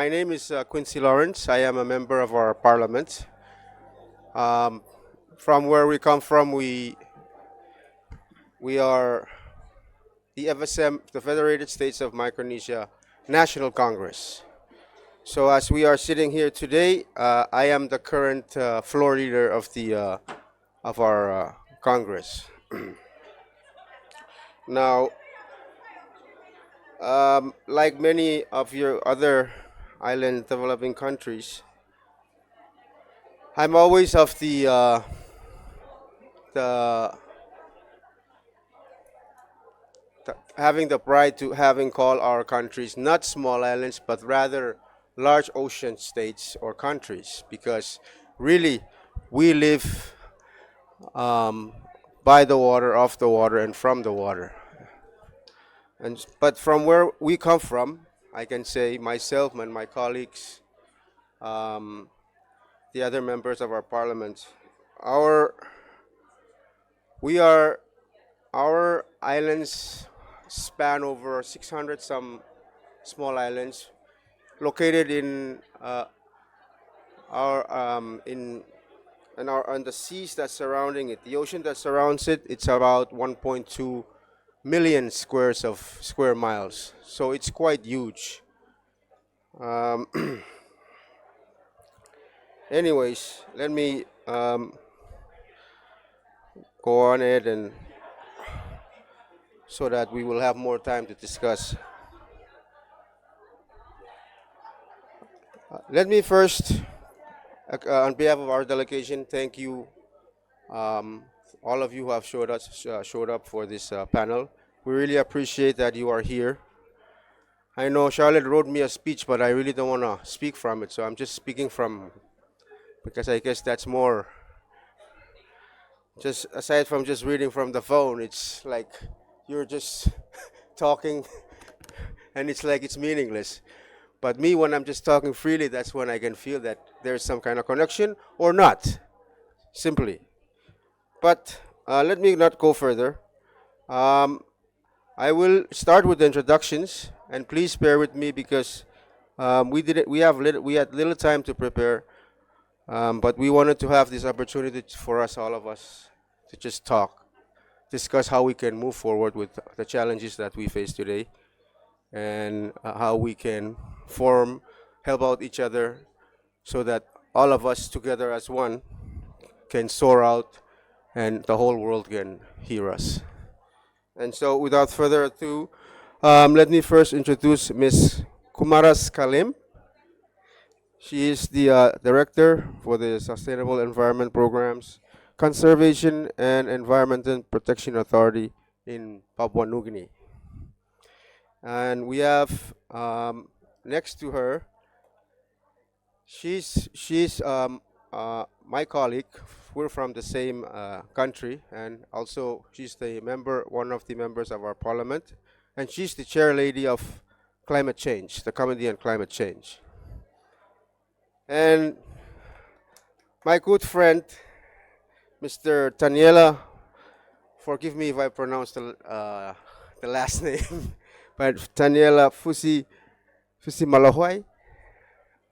My name is Quincy Lawrence. I am a member of our parliament. Um, from where we come from, we are the FSM, the Federated States of Micronesia National Congress. So as we are sitting here today, I am the current floor leader of our Congress. Now, like many of your other island developing countries, I'm always of the having the pride to having called our countries not small islands but rather large ocean states or countries, because really we live um, by the water, off the water, and from the water. But from where we come from, I can say myself and my colleagues, um, the other members of our parliament, our we are our islands span over 600 some small islands located in our in our on the seas that's surrounding it, the ocean that surrounds it. It's about 1.2 million square miles, so it's quite huge. Um, anyways, let me go on it and so that we will have more time to discuss. Let me first, on behalf of our delegation, thank you, um, all of you who have showed up for this panel. We really appreciate that you are here. I know Charlotte wrote me a speech, but I really don't want to speak from it, so I'm just speaking from, because I guess that's more, just aside from just reading from the phone, it's like you're just talking and it's like it's meaningless. But me, when I'm just talking freely, that's when I can feel that there's some kind of connection or not, simply. But let me not go further. I will start with the introductions, and please bear with me because we had little time to prepare, but we wanted to have this opportunity for us, all of us, to just talk, discuss how we can move forward with the challenges that we face today, and how we can help out each other, so that all of us together as one can soar out and the whole world can hear us. And so, without further ado, let me first introduce Ms. Kumaras Kalim. She is the Director for the Sustainable Environment Programs, Conservation and Environmental Protection Authority in Papua New Guinea. And we have next to her, she's my colleague. We're from the same country, and also she's one of the members of our parliament, and she's the chair lady of climate change, the Committee on Climate Change. And my good friend, Mr. Taniela, forgive me if I pronounce the last name, but Taniela Fusi Malahoy.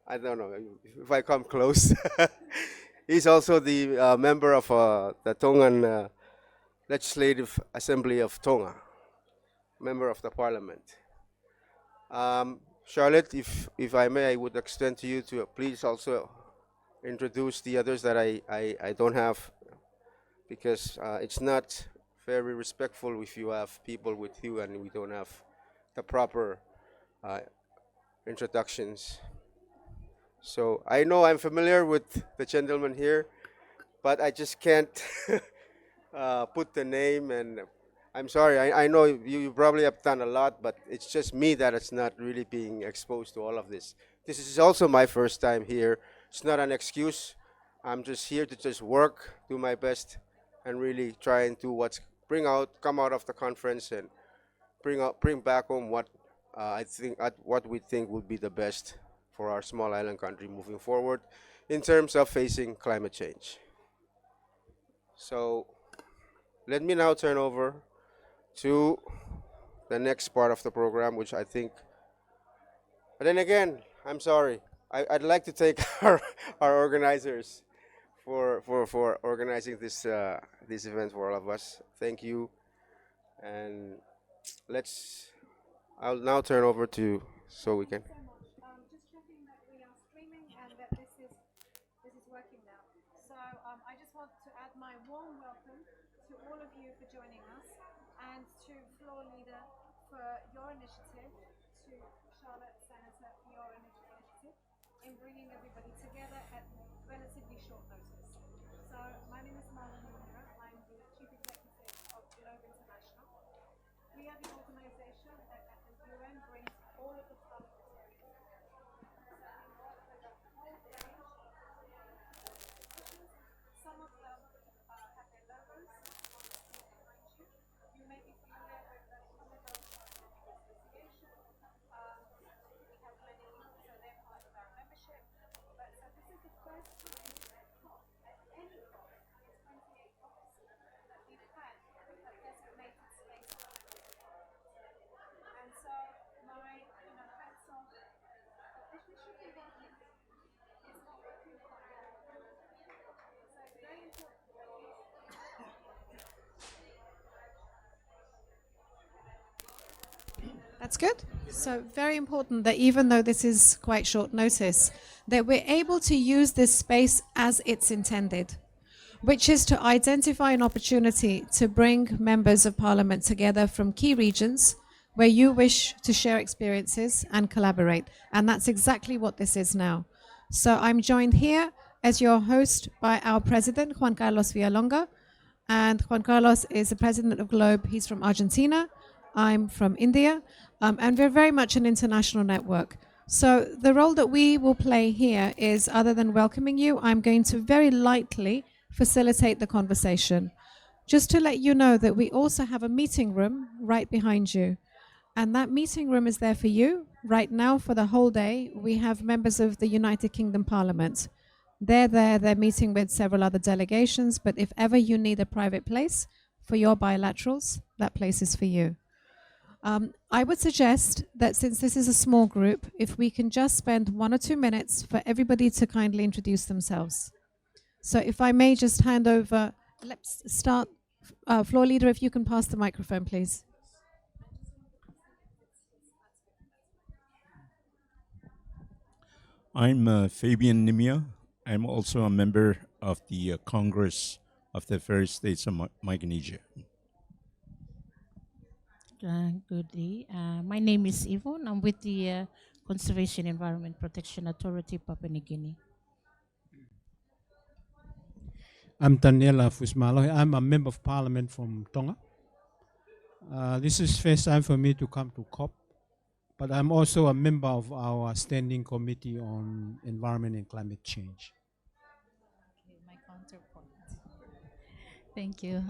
I don't know if I come close. He's also the member of the Tongan Legislative Assembly of Tonga, member of the parliament. Charlotte, if I may, I would extend to you to please also introduce the others that I don't have, because it's not very respectful if you have people with you and we don't have the proper introductions. So I know I'm familiar with the gentleman here, but I just can't put the name, and I'm sorry. I know you probably have done a lot, but it's just me that it's not really being exposed to all of this. This is also my first time here. It's not an excuse. I'm just here to just work, do my best, and really try and do come out of the conference and bring back home what what we think would be the best for our small island country moving forward in terms of facing climate change. So let me now turn over to the next part of the program, which I think, but then again, I'm sorry. I'd like to thank our organizers for organizing this event for all of us. Thank you, and let's. I'll now turn over to so we can. So much. Just checking that we are streaming and that this is working now. So I just want to add my warm welcome to all of you for joining us, and to Floor Leader for your initiative, to Charlotte Senator for your initiative in bringing everybody together at relatively short notice. So my name is Marlon Munira. I'm the Chief Executive of Globe International. We are the organization that at the UN brings all of the parliamentarians together. Some of them have their logos on the screen behind you. You may be familiar with that some of those are in association. We have many, so they're part of our membership. But so this is the first time at any COP in 28 COPs that we've had a designated space. And so my, hats off. This should be working. It's not working fine. So it's very important that you. That's good. So very important that even though this is quite short notice, that we're able to use this space as it's intended, which is to identify an opportunity to bring members of parliament together from key regions where you wish to share experiences and collaborate. And that's exactly what this is now. So I'm joined here as your host by our president, Juan Carlos Villalonga. And Juan Carlos is the president of Globe. He's from Argentina. I'm from India. And we're very much an international network. So the role that we will play here is, other than welcoming you, I'm going to very lightly facilitate the conversation. Just to let you know that we also have a meeting room right behind you. And that meeting room is there for you. Right now, for the whole day, we have members of the United Kingdom Parliament. They're there, they're meeting with several other delegations, but if ever you need a private place for your bilaterals, that place is for you. I would suggest that since this is a small group, if we can just spend 1 or 2 minutes for everybody to kindly introduce themselves. So if I may just hand over, let's start. Floor Leader, if you can pass the microphone, please. I'm Fabian Nimia. I'm also a member of the Congress of the Affairs States of Micronesia. Good day. My name is Yvonne. I'm with the Conservation Environment Protection Authority, Papua New Guinea. I'm Daniela Fusmalo. I'm a member of parliament from Tonga. This is first time for me to come to COP, but I'm also a member of our standing committee on environment and climate change. Okay, my counterpart. Thank you.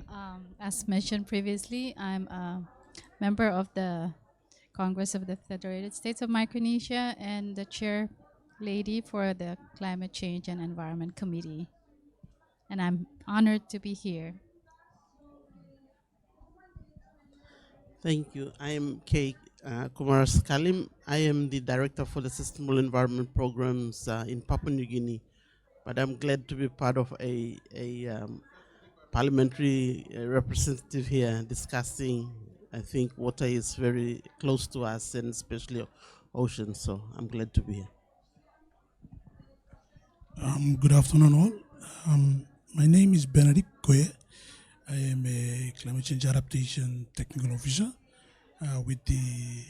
As mentioned previously, I'm a member of the Congress of the Federated States of Micronesia and the chair lady for the Climate Change and Environment Committee. And I'm honored to be here. Thank you. I am K. Kumar Skalim. I am the director for the Sustainable Environment Programs in Papua New Guinea. But I'm glad to be part of a parliamentary representative here discussing. I think water is very close to us, and especially ocean. So I'm glad to be here. Good afternoon, all. My name is Benedict Koye. I am a climate change adaptation technical officer with the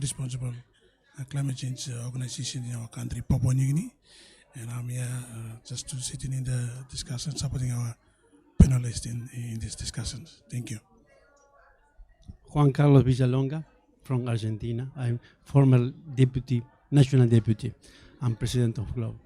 responsible climate change organization in our country, Papua New Guinea. And I'm here just to sit in the discussion, supporting our panelists in these discussions. Thank you. Juan Carlos Villalonga from Argentina. I'm former national deputy. I'm president of Globe.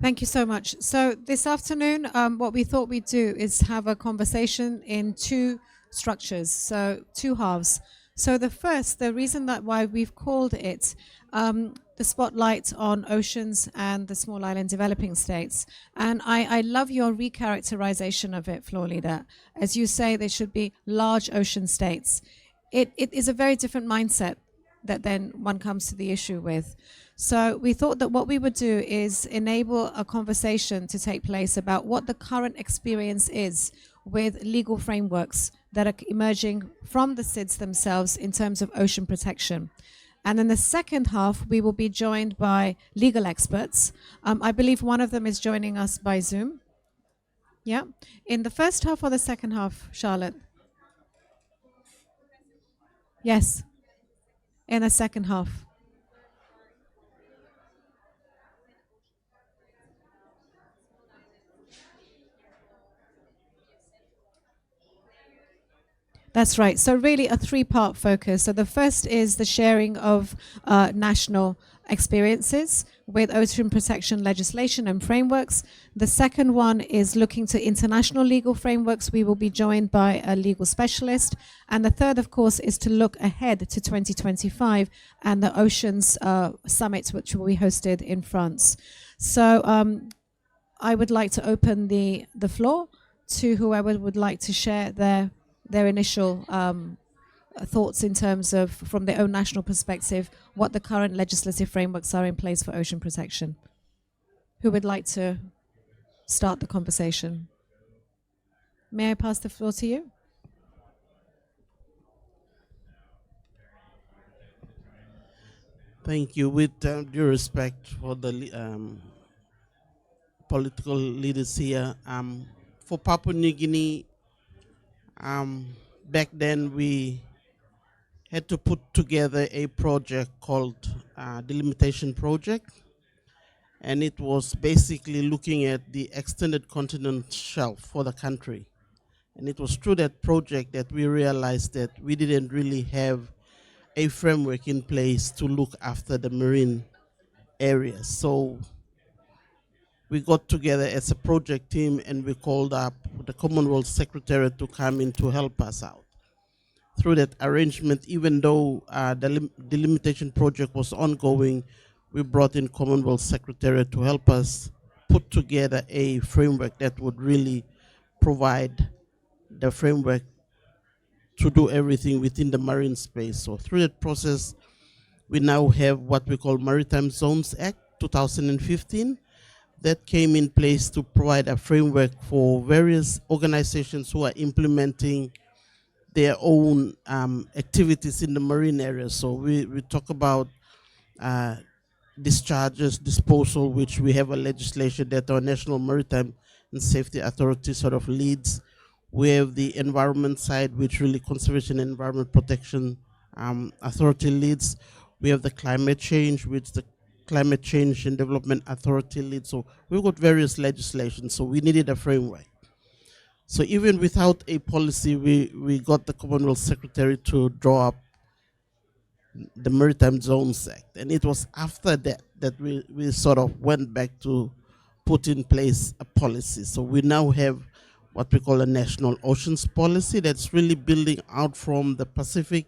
Thank you so much. So this afternoon, what we thought we'd do is have a conversation in 2 structures, so 2 halves. So the first, the reason that why we've called it the spotlight on oceans and the small island developing states. And I love your recharacterization of it, Floor Leader. As you say, they should be large ocean states. It is a very different mindset that then one comes to the issue with. So we thought that what we would do is enable a conversation to take place about what the current experience is with legal frameworks that are emerging from the SIDS themselves in terms of ocean protection. And in the second half, we will be joined by legal experts. I believe one of them is joining us by Zoom. Yeah. In the first half or the second half, Charlotte? Yes. In the second half. That's right. So really a three-part focus. So the first is the sharing of national experiences with ocean protection legislation and frameworks. The second one is looking to international legal frameworks. We will be joined by a legal specialist. And the third, of course, is to look ahead to 2025 and the Oceans Summit, which will be hosted in France. So I would like to open the floor to whoever would like to share their initial thoughts in terms of, from their own national perspective, what the current legislative frameworks are in place for ocean protection. Who would like to start the conversation? May I pass the floor to you? Thank you. With due respect for the political leaders here, for Papua New Guinea, back then we had to put together a project called Delimitation Project, and it was basically looking at the extended continent shelf for the country. And it was through that project that we realized that we didn't really have a framework in place to look after the marine areas. So we got together as a project team and we called up the Commonwealth Secretariat to come in to help us out. Through that arrangement, even though the delimitation project was ongoing, we brought in Commonwealth Secretariat to help us put together a framework that would really provide the framework to do everything within the marine space. So through that process, we now have what we call Maritime Zones Act 2015 that came in place to provide a framework for various organizations who are implementing their own activities in the marine area. So we talk about discharges, disposal, which we have a legislation that our National Maritime and Safety Authority sort of leads. We have the environment side, which really Conservation and Environment Protection Authority leads. We have the climate change, which the Climate Change and Development Authority leads. So we've got various legislations, so we needed a framework. So even without a policy, we got the Commonwealth Secretary to draw up the Maritime Zones Act. And it was after that that we sort of went back to put in place a policy. So we now have what we call a National Oceans Policy that's really building out from the Pacific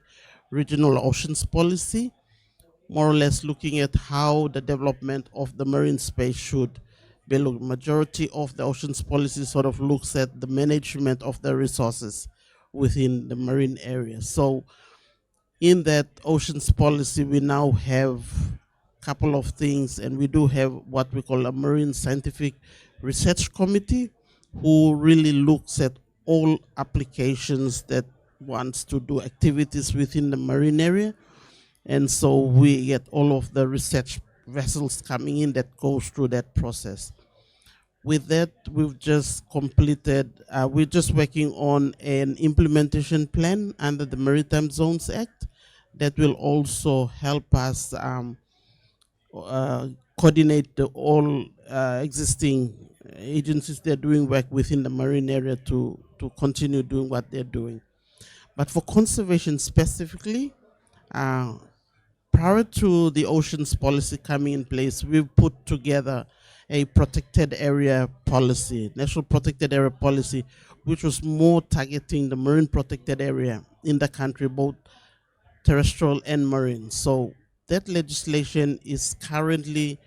Regional Oceans Policy, more or less looking at how the development of the marine space should be looked. Majority of the Oceans Policy sort of looks at the management of the resources within the marine area. So in that Oceans Policy, we now have a couple of things, and we do have what we call a Marine Scientific Research Committee, who really looks at all applications that wants to do activities within the marine area. And so we get all of the research vessels coming in that goes through that process. With that, we've just completed, we're just working on an implementation plan under the Maritime Zones Act that will also help us coordinate all existing agencies that are doing work within the marine area to continue doing what they're doing. But for conservation specifically, prior to the Oceans Policy coming in place, we've put together a protected area policy, National Protected Area Policy, which was more targeting the marine protected area in the country, both terrestrial and marine. So that legislation is currently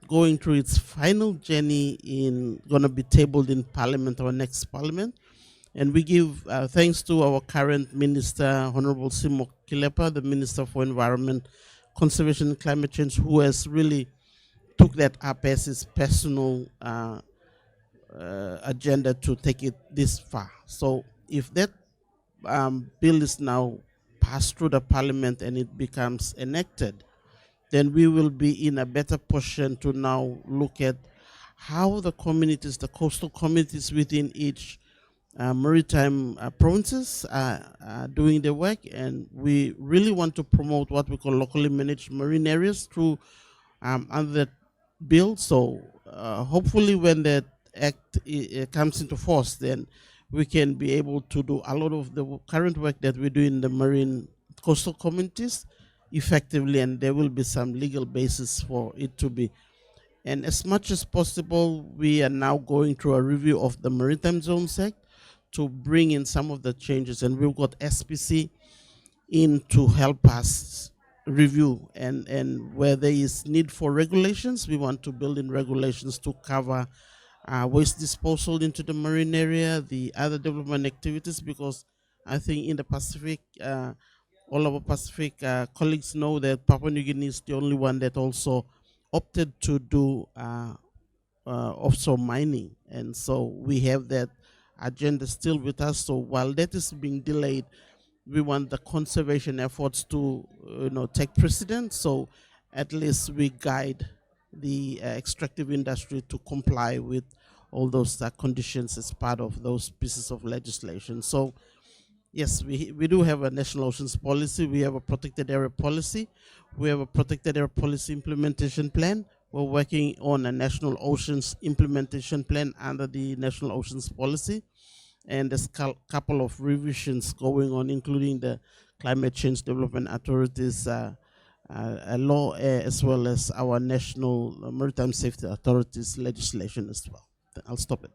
going through its final journey, going to be tabled in Parliament, our next Parliament. And we give thanks to our current Minister, Honorable Simo Kilepa, the Minister for Environment, Conservation and Climate Change, who has really took that up as his personal agenda to take it this far. So if that bill is now passed through the parliament and it becomes enacted, then we will be in a better position to now look at how the communities, the coastal communities within each maritime provinces are doing their work. And we really want to promote what we call locally managed marine areas through under that bill. So hopefully when that act comes into force, then we can be able to do a lot of the current work that we do in the marine coastal communities effectively, and there will be some legal basis for it to be. And as much as possible, we are now going through a review of the Maritime Zones Act to bring in some of the changes, and we've got SPC in to help us review, and where there is need for regulations, we want to build in regulations to cover waste disposal into the marine area, the other development activities, because I think in the Pacific, all our Pacific colleagues know that Papua New Guinea is the only one that also opted to do offshore mining. And so we have that agenda still with us. So while that is being delayed, we want the conservation efforts to take precedence. So at least we guide the extractive industry to comply with all those conditions as part of those pieces of legislation. So yes, we do have a national oceans policy. We have a protected area policy. We have a protected area policy implementation plan. We're working on a national oceans implementation plan under the national oceans policy. And there's a couple of revisions going on, including the Climate Change Development Authority's law, as well as our National Maritime Safety Authority's legislation as well. I'll stop it.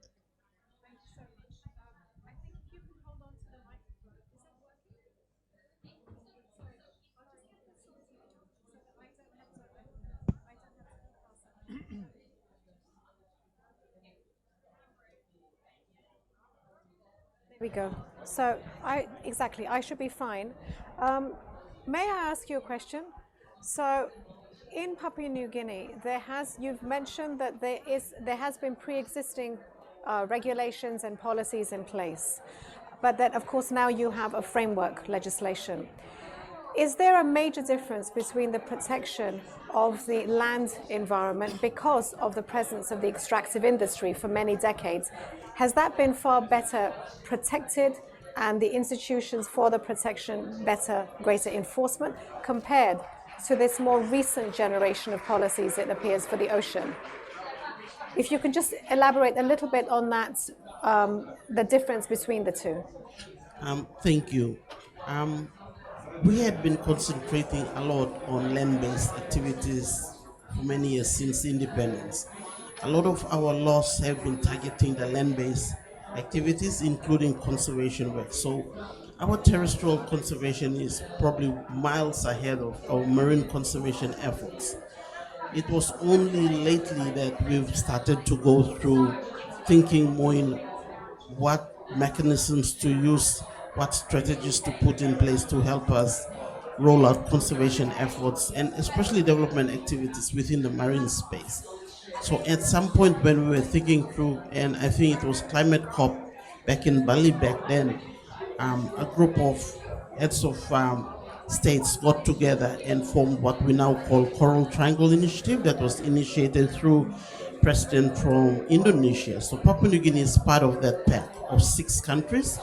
There we go. So I should be fine. May I ask you a question? So in Papua New Guinea, you've mentioned that there has been pre-existing regulations and policies in place, but that of course now you have a framework legislation. Is there a major difference between the protection of the land environment because of the presence of the extractive industry for many decades? Has that been far better protected, and the institutions for the protection greater enforcement, compared to this more recent generation of policies, it appears, for the ocean? If you can just elaborate a little bit on that, the difference between the two. Thank you. We had been concentrating a lot on land-based activities for many years since independence. A lot of our laws have been targeting the land-based activities, including conservation work. So our terrestrial conservation is probably miles ahead of our marine conservation efforts. It was only lately that we've started to go through thinking more in what mechanisms to use, what strategies to put in place to help us roll out conservation efforts, and especially development activities within the marine space. So at some point when we were thinking through, and I think it was Climate COP back in Bali back then, a group of heads of states got together and formed what we now call Coral Triangle Initiative, that was initiated through President from Indonesia. So Papua New Guinea is part of that pack of 6 countries: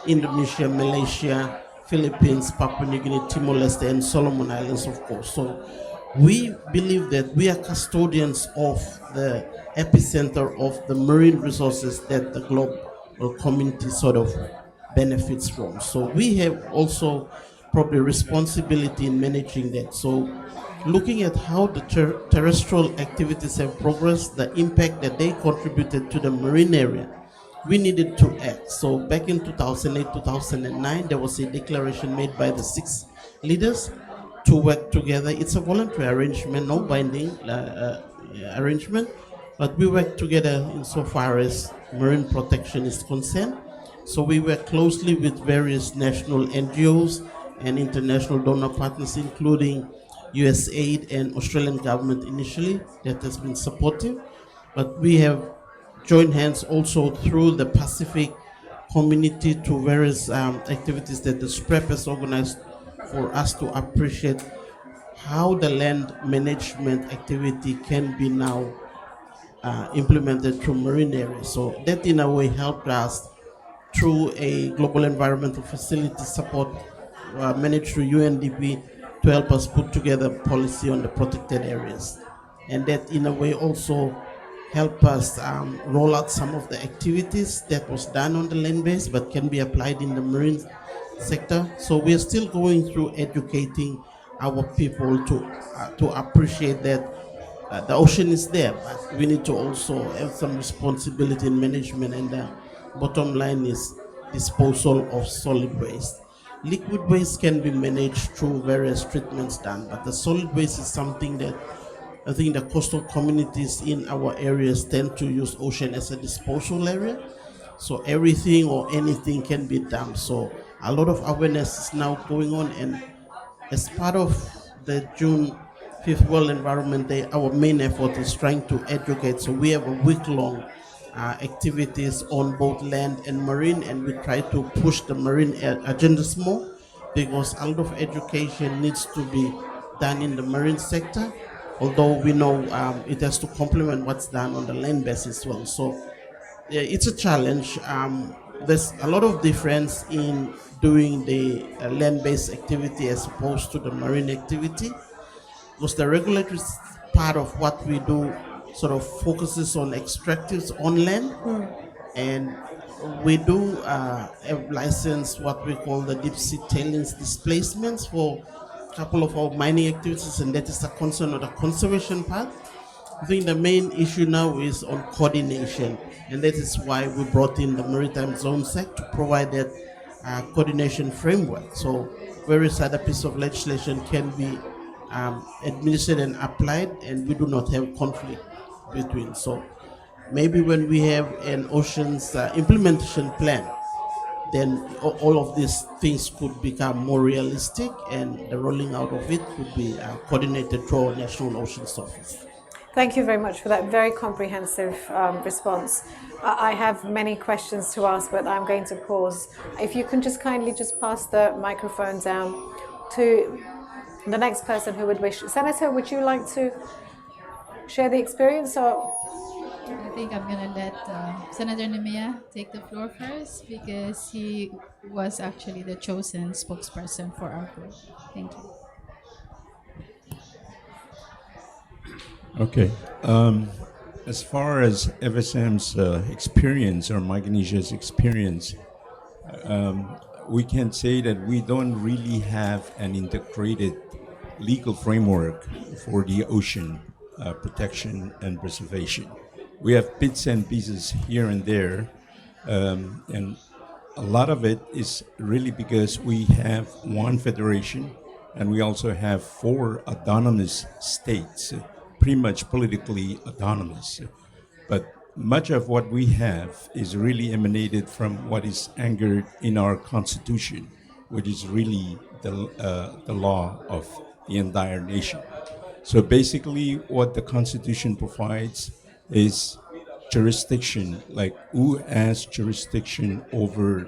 Indonesia, Malaysia, Philippines, Papua New Guinea, Timor-Leste, and Solomon Islands, of course. So we believe that we are custodians of the epicenter of the marine resources that the global community sort of benefits from. So we have also probably responsibility in managing that. So looking at how the terrestrial activities have progressed, the impact that they contributed to the marine area, we needed to act. So back in 2008, 2009, there was a declaration made by the 6 leaders to work together. It's a voluntary arrangement, no binding arrangement, but we work together insofar as marine protection is concerned. So we work closely with various national NGOs and international donor partners, including USAID and Australian government initially, that has been supportive. But we have joined hands also through the Pacific community to various activities that the SPREP has organized for us to appreciate how the land management activity can be now implemented through marine areas. So that in a way helped us through a global environmental facility support managed through UNDP to help us put together policy on the protected areas. And that in a way also help us roll out some of the activities that was done on the land base but can be applied in the marine sector. So we are still going through educating our people to appreciate that the ocean is there, but we need to also have some responsibility in management, and the bottom line is disposal of solid waste. Liquid waste can be managed through various treatments done, but the solid waste is something that I think the coastal communities in our areas tend to use ocean as a disposal area. So everything or anything can be dumped. So a lot of awareness is now going on, and as part of the June 5th World Environment Day, our main effort is trying to educate. So we have a week-long activities on both land and marine, and we try to push the marine agendas more, because a lot of education needs to be done in the marine sector, although we know it has to complement what's done on the land base as well. So yeah, it's a challenge. There's a lot of difference in doing the land-based activity as opposed to the marine activity, because the regulatory part of what we do sort of focuses on extractives on land, and we do have license what we call the deep sea tailings displacements for a couple of our mining activities, and that is a concern of the conservation part. I think the main issue now is on coordination, and that is why we brought in the Maritime Zone Act to provide that coordination framework. So various other pieces of legislation can be administered and applied, and we do not have conflict between. So maybe when we have an oceans implementation plan, then all of these things could become more realistic, and the rolling out of it could be coordinated through our National Oceans Office. Thank you very much for that very comprehensive response. I have many questions to ask, but I'm going to pause. If you can just kindly just pass the microphone down to the next person who would wish. Senator, would you like to share the experience? Or I think I'm going to let Senator Nemia take the floor first, because he was actually the chosen spokesperson for our group. Thank you. Okay. As far as FSM's experience, or Micronesia's experience, we can say that we don't really have an integrated legal framework for the ocean protection and preservation. We have bits and pieces here and there, and a lot of it is really because we have one federation, and we also have 4 autonomous states, pretty much politically autonomous. But much of what we have is really emanated from what is anchored in our constitution, which is really the law of the entire nation. So basically what the constitution provides is jurisdiction, like who has jurisdiction over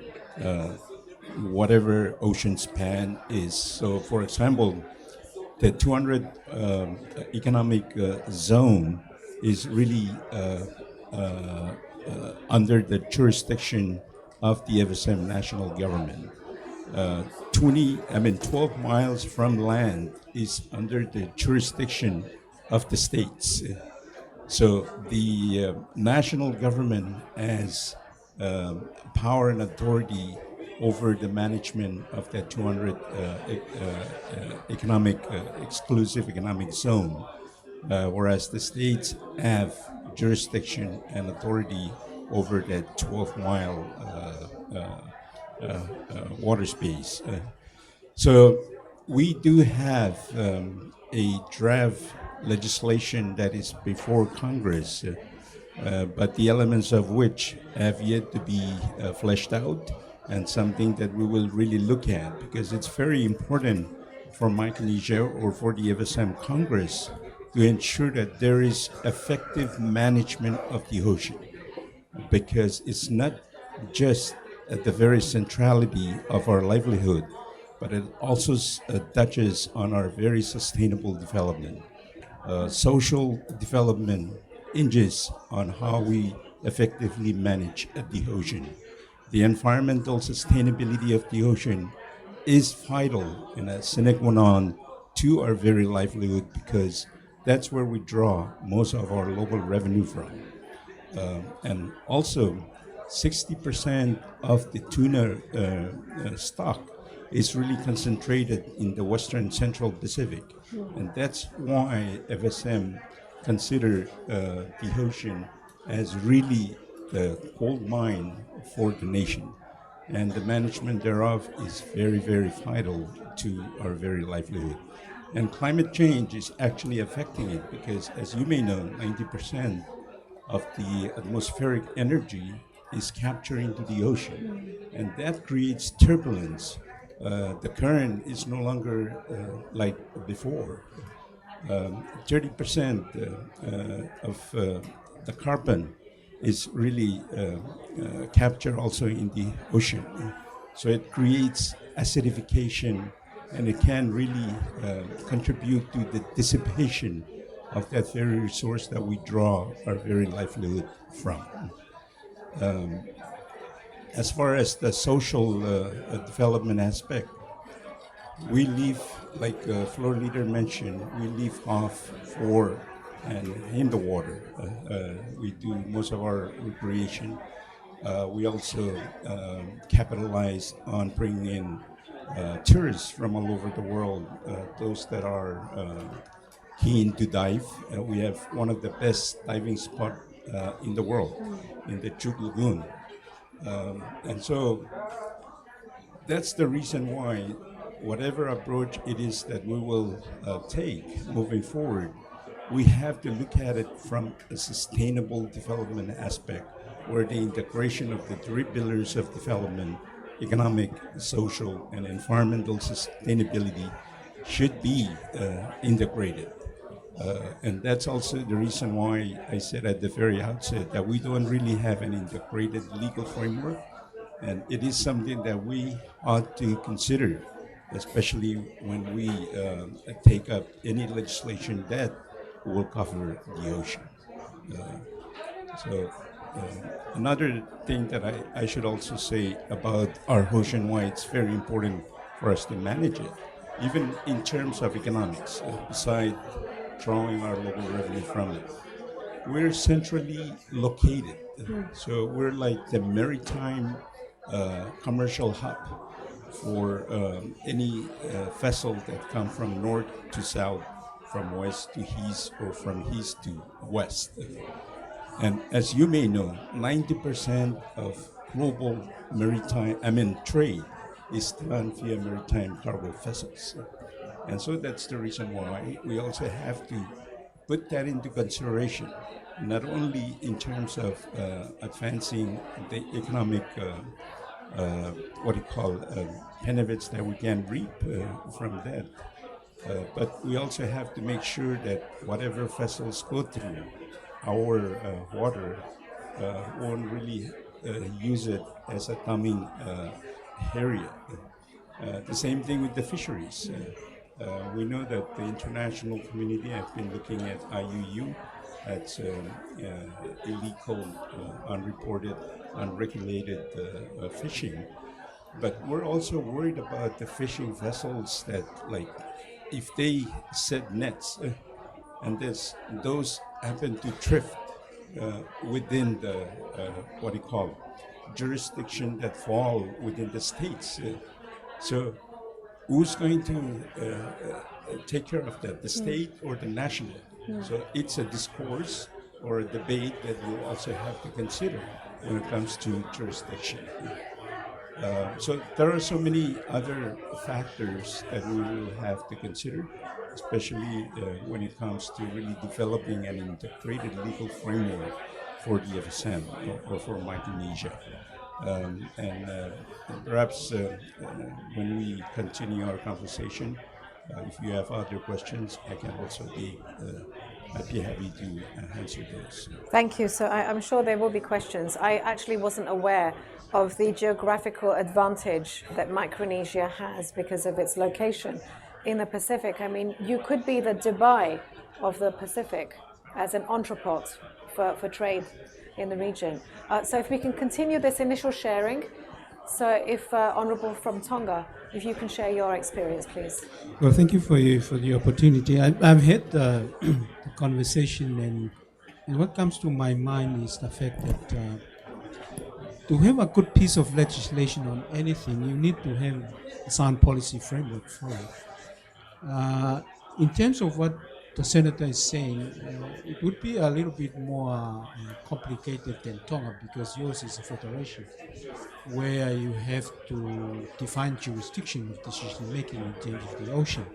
whatever ocean span is. So for example, the 200 economic zone is really under the jurisdiction of the FSM national government. 12 miles from land is under the jurisdiction of the states. So the national government has power and authority over the management of that 200 exclusive economic zone, whereas the states have jurisdiction and authority over that 12-mile water space. So we do have a draft legislation that is before Congress, but the elements of which have yet to be fleshed out, and something that we will really look at, because it's very important for Micronesia or for the FSM Congress to ensure that there is effective management of the ocean, because it's not just at the very centrality of our livelihood, but it also touches on our very sustainable development. Social development hinges on how we effectively manage the ocean. The environmental sustainability of the ocean is vital and a sine qua non to our very livelihood, because that's where we draw most of our local revenue from. And also, 60% of the tuna stock is really concentrated in the Western Central Pacific. And that's why FSM consider the ocean as really the gold mine for the nation. And the management thereof is very, very vital to our very livelihood. And climate change is actually affecting it, because, as you may know, 90% of the atmospheric energy is captured into the ocean, and that creates turbulence. The current is no longer like before. 30% of the carbon is really captured also in the ocean. So it creates acidification, and it can really contribute to the dissipation of that very resource that we draw our very livelihood from. As far as the social development aspect, we live, like floor leader mentioned, we live off for and in the water. We do most of our recreation. We also capitalize on bringing in tourists from all over the world, those that are keen to dive. We have one of the best diving spots in the world, in the Chuk Lagoon. And so that's the reason why whatever approach it is that we will take moving forward, we have to look at it from a sustainable development aspect, where the integration of the three pillars of development, economic, social, and environmental sustainability, should be integrated. And that's also the reason why I said at the very outset that we don't really have an integrated legal framework, and it is something that we ought to consider, especially when we take up any legislation that will cover the ocean. Another thing that I should also say about our ocean, why it's very important for us to manage it, even in terms of economics, beside drawing our local revenue from it. We're centrally located, so we're like the maritime commercial hub for any vessel that come from north to south, from west to east, or from east to west. And as you may know, 90% of global trade is done via maritime cargo vessels. And so that's the reason why we also have to put that into consideration, not only in terms of advancing the economic, benefits that we can reap from that, but we also have to make sure that whatever vessels go through our water won't really use it as a dumping area. The same thing with the fisheries. We know that the international community have been looking at IUU, that's illegal, unreported, unregulated fishing. But we're also worried about the fishing vessels that, like, if they set nets and those happen to drift within the jurisdiction that fall within the states. So who's going to take care of that, the state or the national? So it's a discourse or a debate that we'll also have to consider when it comes to jurisdiction. So there are so many other factors that we will have to consider, especially when it comes to really developing an integrated legal framework for the FSM or for Micronesia. And perhaps when we continue our conversation, if you have other questions, I can also be I'd be happy to answer those. Thank you. So I'm sure there will be questions. I actually wasn't aware of the geographical advantage that Micronesia has because of its location in the Pacific. I mean, you could be the Dubai of the Pacific as an entrepot for trade in the region. So if we can continue this initial sharing, so if Honourable from Tonga, if you can share your experience, please. Well, thank you for the opportunity. I've had the conversation, and what comes to my mind is the fact that to have a good piece of legislation on anything, you need to have a sound policy framework for it. In terms of what the senator is saying, it would be a little bit more complicated than Tonga because yours is a federation where you have to define jurisdiction of decision making in terms of the ocean.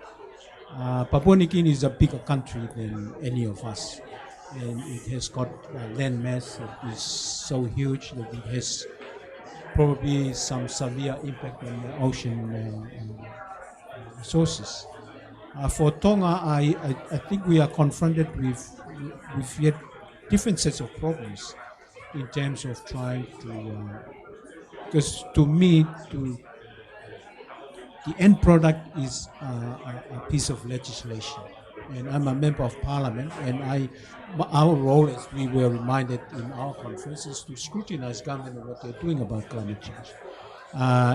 Papua New Guinea is a bigger country than any of us, and it has got a land mass that is so huge that it has probably some severe impact on the ocean resources. For Tonga, I think we are confronted with yet different sets of problems in terms of trying to, because to me, the end product is a piece of legislation. And I'm a member of parliament, and our role, as we were reminded in our conference, is to scrutinize government and what they're doing about climate change.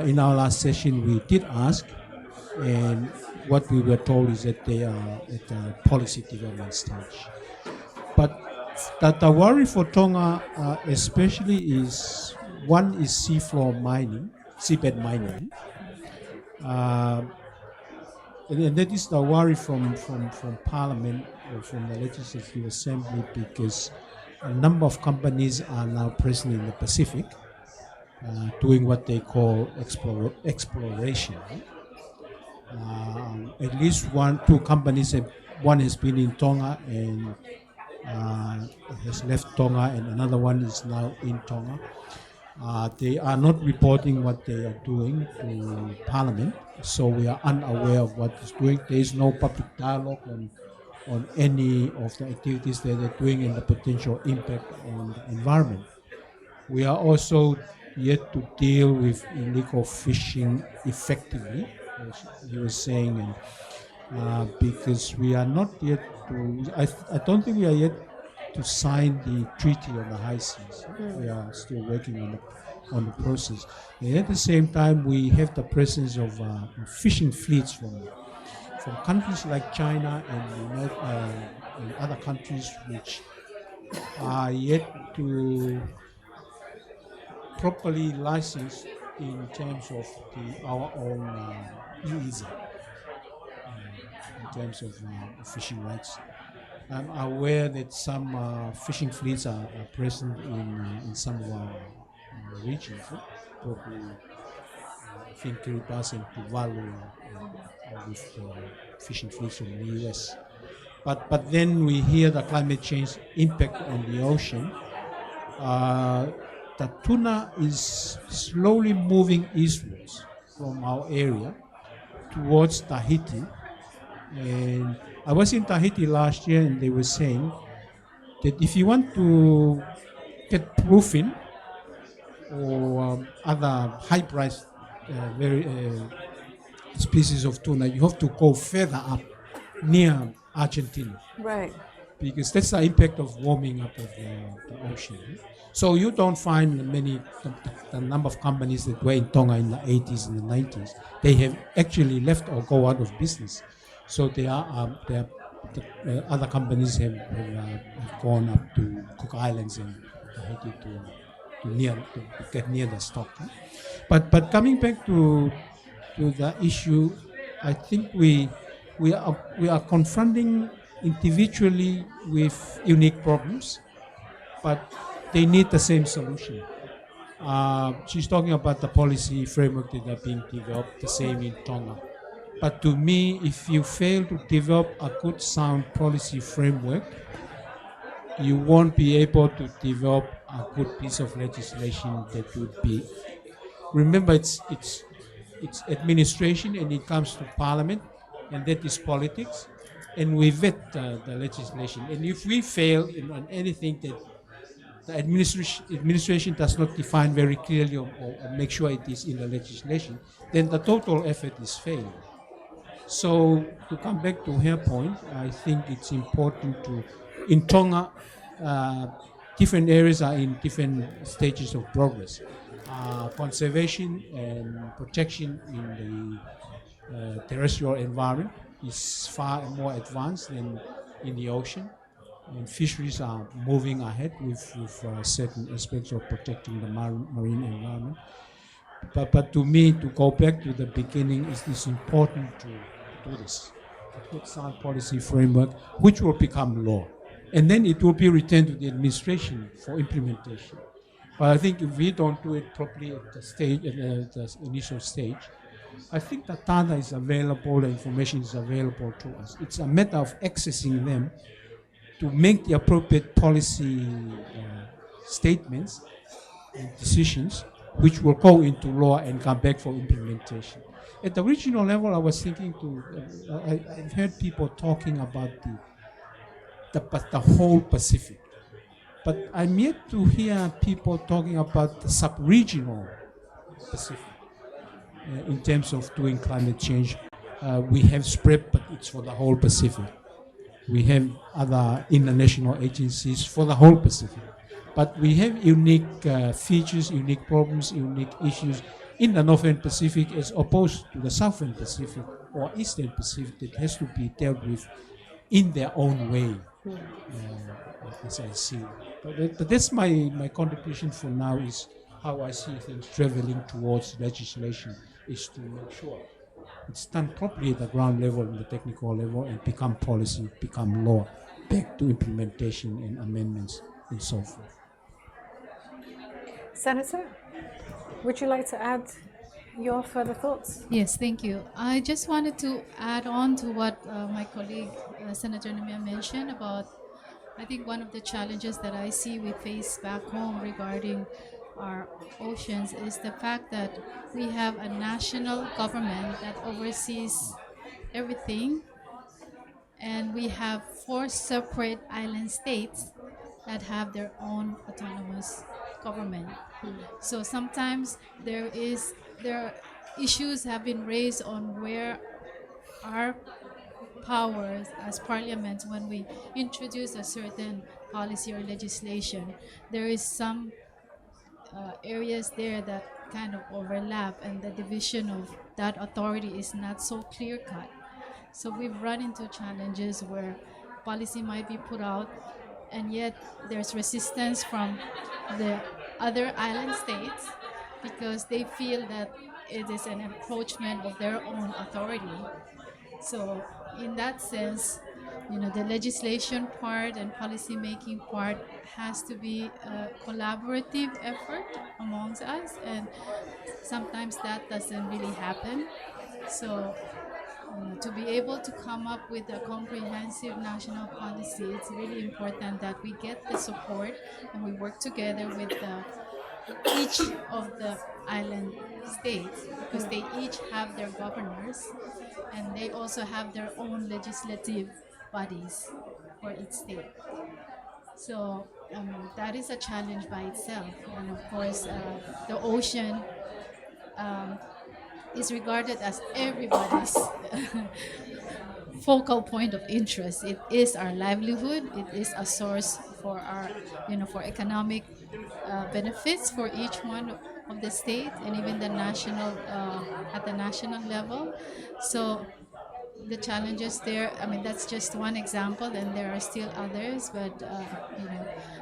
In our last session, we did ask, and what we were told is that they are at the policy development stage. But the worry for Tonga especially is, one is seafloor mining, seabed mining. And that is the worry from Parliament or from the Legislative Assembly, because a number of companies are now present in the Pacific doing what they call exploration. At least two companies, one has been in Tonga and has left Tonga, and another one is now in Tonga. They are not reporting what they are doing to Parliament, so we are unaware of what is doing. There is no public dialogue on any of the activities that they're doing and the potential impact on the environment. We are also yet to deal with illegal fishing effectively, as you were saying, and because we are not yet to, I don't think we are yet to sign the treaty on the high seas. We are still working on the process. And at the same time, we have the presence of fishing fleets from countries like China and other countries which are yet to properly license in terms of our own EEZ, in terms of fishing rights. I'm aware that some fishing fleets are present in some of our regions, probably I think Kiribati and Tuvalu with fishing fleets from the US. But then we hear the climate change impact on the ocean. The tuna is slowly moving eastwards from our area towards Tahiti. And I was in Tahiti last year, and they were saying that if you want to get bluefin or other high-priced species of tuna, you have to go further up near Argentina. Right. Because that's the impact of warming up of the ocean. So you don't find the number of companies that were in Tonga in the 80s and the 90s. They have actually left or go out of business. So other companies have gone up to Cook Islands and Tahiti to get near the stock. But coming back to the issue, I think we are confronting individually with unique problems, but they need the same solution. She's talking about the policy framework that are being developed, the same in Tonga. But to me, if you fail to develop a good, sound policy framework, you won't be able to develop a good piece of legislation that would be. Remember, it's administration, and it comes to parliament, and that is politics, and we vet the legislation. And if we fail on anything that the administration does not define very clearly, or make sure it is in the legislation, then the total effort is failed. So to come back to her point, I think it's important to, in Tonga, different areas are in different stages of progress. Conservation and protection in the terrestrial environment is far more advanced than in the ocean. And fisheries are moving ahead with certain aspects of protecting the marine environment. But to me, to go back to the beginning, it's important to do this, to put sound policy framework, which will become law. And then it will be returned to the administration for implementation. But I think if we don't do it properly at the initial stage, I think the data is available, the information is available to us. It's a matter of accessing them to make the appropriate policy statements and decisions, which will go into law and come back for implementation. At the regional level, I was thinking I've heard people talking about the whole Pacific. But I'm yet to hear people talking about the sub-regional Pacific in terms of doing climate change. We have SPREP, but it's for the whole Pacific. We have other international agencies for the whole Pacific. But we have unique features, unique problems, unique issues in the Northern Pacific as opposed to the Southern Pacific or Eastern Pacific that has to be dealt with in their own way, as I see. But that's my contribution for now, is how I see things traveling towards legislation, is to make sure it's done properly at the ground level and the technical level and become policy, become law, back to implementation and amendments and so forth. Senator, would you like to add your further thoughts? Yes, thank you. I just wanted to add on to what my colleague Senator Namia mentioned about, I think one of the challenges that I see we face back home regarding our oceans is the fact that we have a national government that oversees everything, and we have 4 separate island states that have their own autonomous government. So sometimes there are issues have been raised on where our powers as parliament, when we introduce a certain policy or legislation, there is some areas there that kind of overlap, and the division of that authority is not so clear cut. So we've run into challenges where policy might be put out, and yet there's resistance from the other island states because they feel that it is an encroachment of their own authority. So in that sense, the legislation part and policy making part has to be a collaborative effort amongst us, and sometimes that doesn't really happen. So to be able to come up with a comprehensive national policy, it's really important that we get the support and we work together with each of the island states, because they each have their governors and they also have their own legislative bodies for each state. So that is a challenge by itself. And of course, the ocean is regarded as everybody's focal point of interest. It is our livelihood. It is a source for our, for economic benefits for each one of the state and even the national, at the national level. So the challenges there, that's just one example, and there are still others, but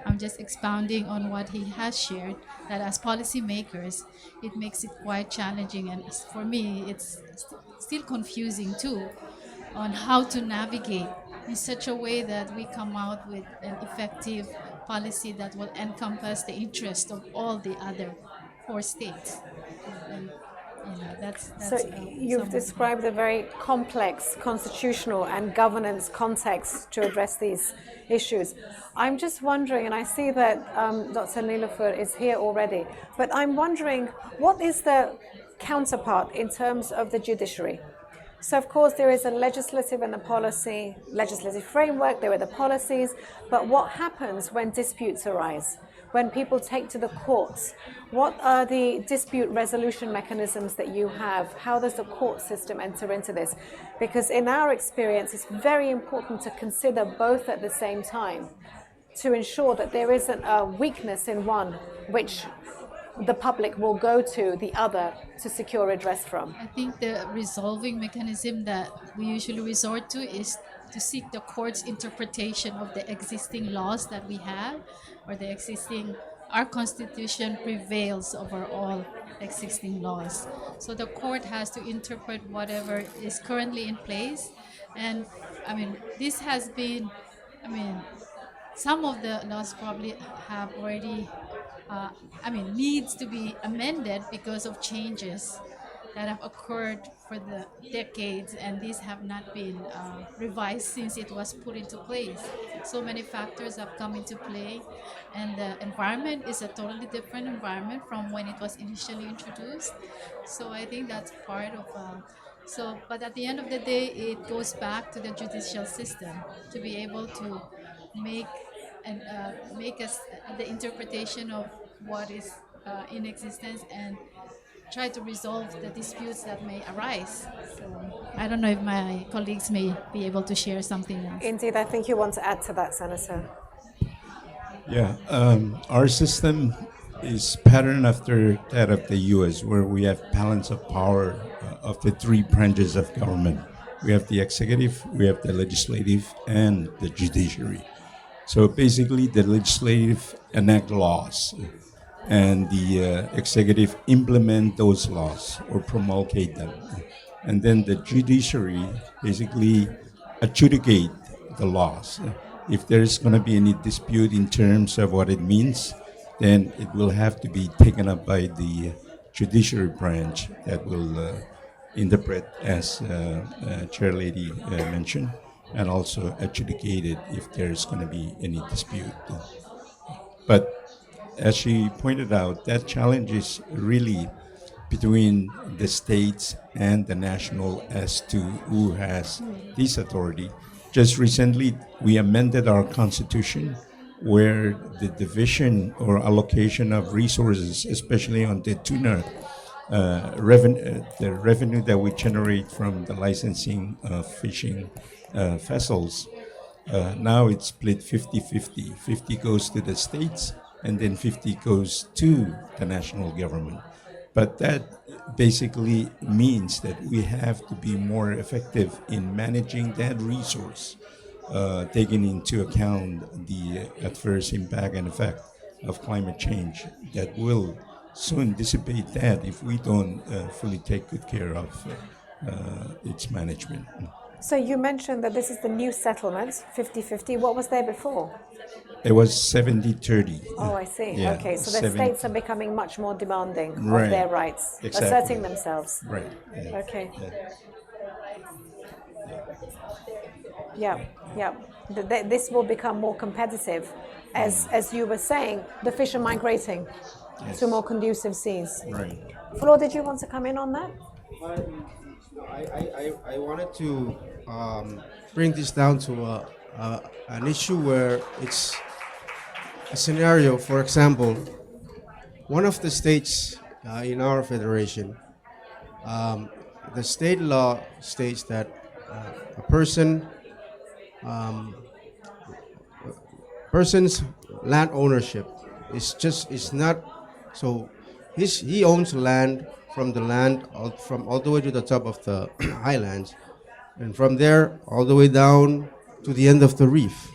I'm just expounding on what he has shared, that as policymakers, it makes it quite challenging, and for me, it's still confusing too, on how to navigate in such a way that we come out with an effective policy that will encompass the interest of all the other 4 states. And That's So you've described a very complex constitutional and governance context to address these issues. I'm just wondering, and I see that Dr. Nilofer is here already, but I'm wondering, what is the counterpart in terms of the judiciary? So of course there is a legislative and a policy, legislative framework, there are the policies, but what happens when disputes arise? When people take to the courts, what are the dispute resolution mechanisms that you have? How does the court system enter into this? Because in our experience, it's very important to consider both at the same time to ensure that there isn't a weakness in one which the public will go to the other to secure redress from. I think the resolving mechanism that we usually resort to is to seek the court's interpretation of the existing laws that we have, or the existing, our constitution prevails over all existing laws. So the court has to interpret whatever is currently in place. And I mean, this has been, some of the laws probably have already, needs to be amended because of changes that have occurred for the decades, and these have not been revised since it was put into place. So many factors have come into play, and the environment is a totally different environment from when it was initially introduced. So I think that's part of but at the end of the day, it goes back to the judicial system to be able to make and make us the interpretation of what is in existence and try to resolve the disputes that may arise. So I don't know if my colleagues may be able to share something else. Indeed, I think you want to add to that, Senator. Yeah, our system is patterned after that of the U.S., where we have balance of power of the three branches of government. We have the executive, we have the legislative, and the judiciary. So basically, the legislative enact laws, and the executive implement those laws or promulgate them. And then the judiciary basically adjudicate the laws. If there's going to be any dispute in terms of what it means, then it will have to be taken up by the judiciary branch that will interpret, as Chair Lady mentioned, and also adjudicate it if there's going to be any dispute. But as she pointed out, that challenge is really between the states and the national as to who has this authority. Just recently, we amended our constitution where the division or allocation of resources, especially on the tuna the revenue that we generate from the licensing of fishing vessels, now it's split 50-50. 50 goes to the states, and then 50 goes to the national government. But that basically means that we have to be more effective in managing that resource, taking into account the adverse impact and effect of climate change that will soon dissipate that if we don't fully take good care of its management. So you mentioned that this is the new settlement, 50-50. What was there before? It was 70-30. Oh, I see. Yeah, Okay, so the 70. states are becoming much more demanding Right. of their rights, Exactly. asserting themselves. Right. Yeah. Okay. Yeah. Yeah. This will become more competitive. As you were saying, the fish are migrating to more conducive seas. Right. Flo, did you want to come in on that? I wanted to bring this down to an issue where it's a scenario. For example, one of the states in our federation, the state law states that a person's land ownership is not so. He owns land from the land from all the way to the top of the highlands, and from there all the way down to the end of the reef.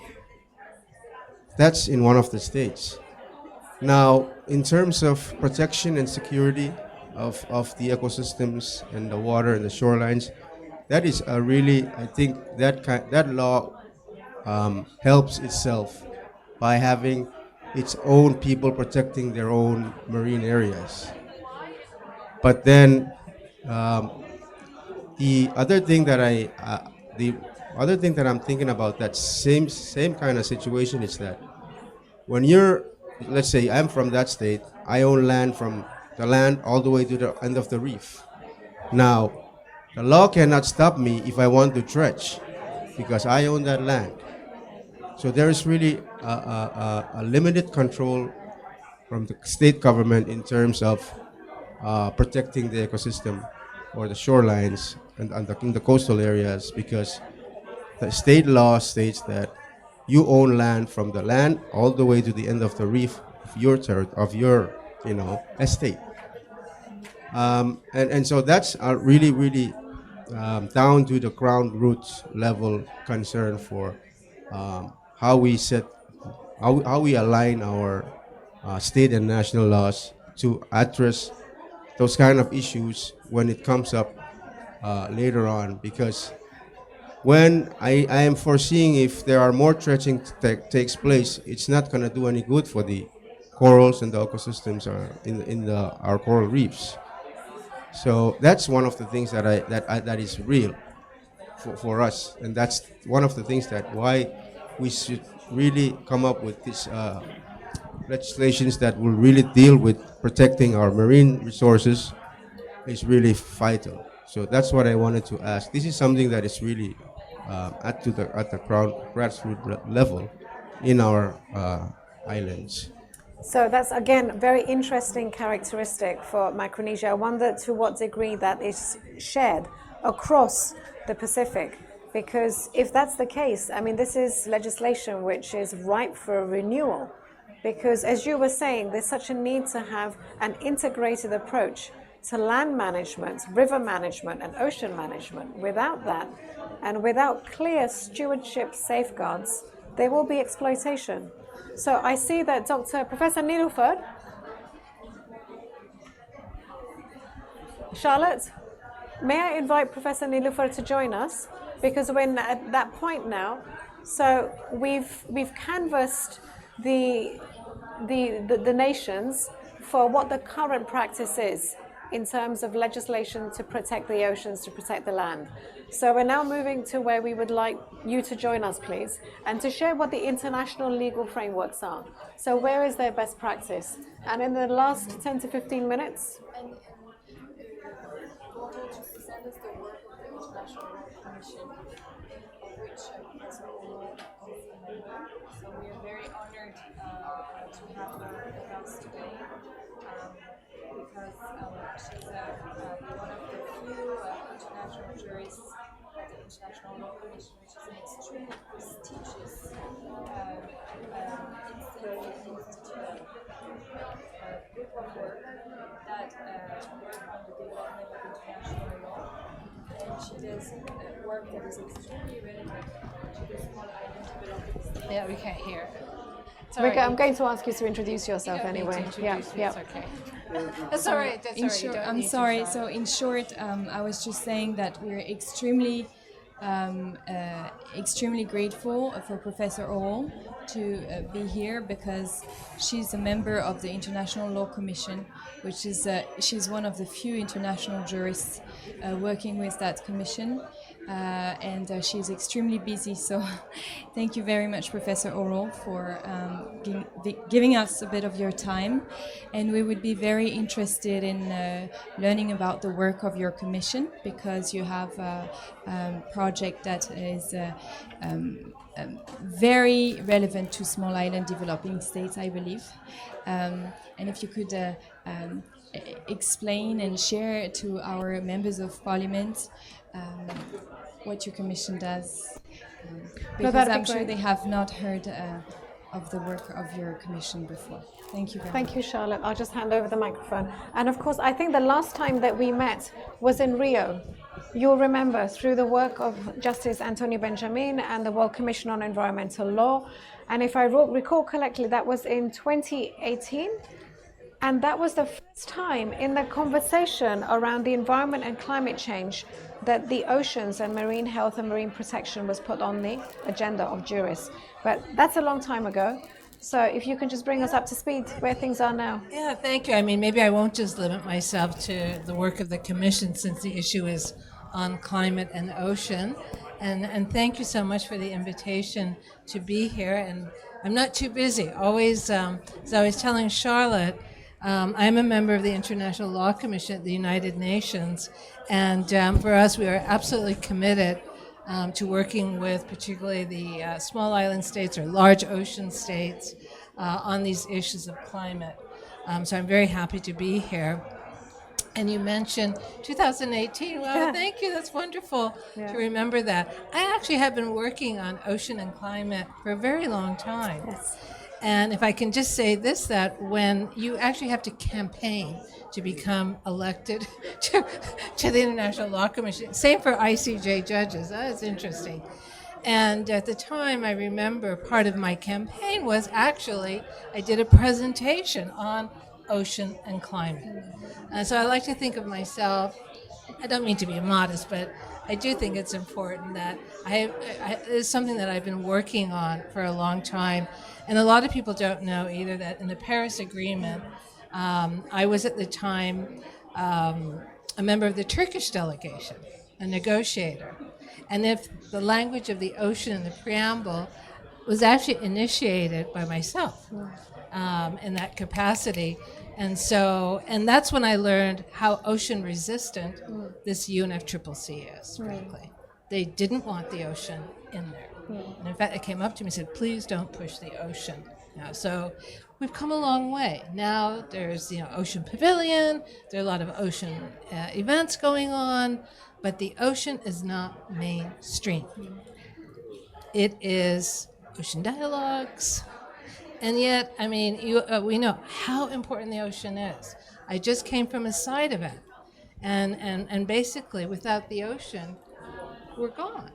That's in one of the states. Now, in terms of protection and security of the ecosystems and the water and the shorelines, that is a really, I think that law helps itself by having its own people protecting their own marine areas. But then Um, the other thing that the other thing that I'm thinking about that same kind of situation is that when you're, let's say I'm from that state, I own land from the land all the way to the end of the reef. Now, the law cannot stop me if I want to dredge because I own that land. So there is really a limited control from the state government in terms of protecting the ecosystem or the shorelines and in the coastal areas because the state law states that you own land from the land all the way to the end of the reef of your estate. And so that's a really down to the ground roots level concern for how we set how we align our state and national laws to address those kind of issues when it comes up later on. Because when I am foreseeing if there are more dredging takes place, it's not going to do any good for the corals and the ecosystems in our coral reefs. So that's one of the things that is real for us, and that's one of the things that why we should really come up with these legislations that will really deal with protecting our marine resources is really vital. So that's what I wanted to ask. This is something that is really at the grassroots level in our islands. So that's again very interesting characteristic for Micronesia. I wonder to what degree that is shared across the Pacific, because if that's the case, I mean, this is legislation which is ripe for renewal, because as you were saying, there's such a need to have an integrated approach to land management, river management, and ocean management. Without that, and without clear stewardship safeguards, there will be exploitation. So I see that Professor Nilüfer, Charlotte, may I invite Professor Nilüfer to join us, because we're at that point now. So we've canvassed the nations for what the current practice is in terms of legislation to protect the oceans, to protect the land. So we're now moving to where we would like you to join us, please, and to share what the international legal frameworks are. So where is their best practice? And in the last 10 to 15 minutes, present us the work of the International Law Commission, of which Professor Olo is a member. So we are very honored to have her with us today, because she's one of the few international jurists at the International Law Commission, which is an extremely prestigious institute group of work that work on the development of international law, and she does work that is extremely relevant to the small island developing states. yeah, we can't hear. Rika, I'm going to ask you to introduce yourself anyway. Yeah. Okay. That's all right. I'm sorry. So in short, I was just saying that we're extremely grateful for Professor Olo to be here, because she's a member of the International Law Commission, which is she's one of the few international jurists working with that commission, and she's extremely busy. So thank you very much, Professor Olo, for giving us a bit of your time, and we would be very interested in learning about the work of your commission, because you have a project that is very relevant to small island developing states, I believe. And if you could explain and share to our members of parliament what your commission does, because I'm sure they have not heard of the work of your commission before. Thank you very much. Thank you, Charlotte. I'll just hand over the microphone. And of course, I think the last time that we met was in Rio. You'll remember, through the work of Justice Antonio Benjamin and the World Commission on Environmental Law. And if I recall correctly, that was in 2018. And that was the first time in the conversation around the environment and climate change that the oceans and marine health and marine protection was put on the agenda of jurists. But that's a long time ago. So if you can just bring us up to speed where things are now. Yeah, thank you. I mean, maybe I won't just limit myself to the work of the Commission since the issue is on climate and ocean. And thank you so much for the invitation to be here. And I'm not too busy. Always, as I was telling Charlotte, I'm a member of the International Law Commission at the United Nations. And for us, we are absolutely committed to working with particularly the small island states or large ocean states on these issues of climate. So I'm very happy to be here. And you mentioned 2018. Well, Yeah. thank you. That's wonderful Yeah. to remember that. I actually have been working on ocean and climate for a very long time. Yes. And if I can just say this, that when you actually have to campaign to become elected to the International Law Commission, same for ICJ judges, that is interesting. And at the time, I remember part of my campaign was actually, I did a presentation on ocean and climate. And so I like to think of myself, I don't mean to be modest, but I do think it's important that it's something that I've been working on for a long time. And a lot of people don't know either that in the Paris Agreement, I was at the time a member of the Turkish delegation, a negotiator. And if the language of the ocean in the preamble was actually initiated by myself in that capacity. And that's when I learned how ocean resistant this UNFCCC is, frankly. They didn't want the ocean in there. And in fact, they came up to me and said, please don't push the ocean. So we've come a long way. Now there's Ocean Pavilion, there are a lot of ocean events going on, but the ocean is not mainstream. It is ocean dialogues. And yet, I mean, we know how important the ocean is. I just came from a SIDS event, and basically, without the ocean, we're gone.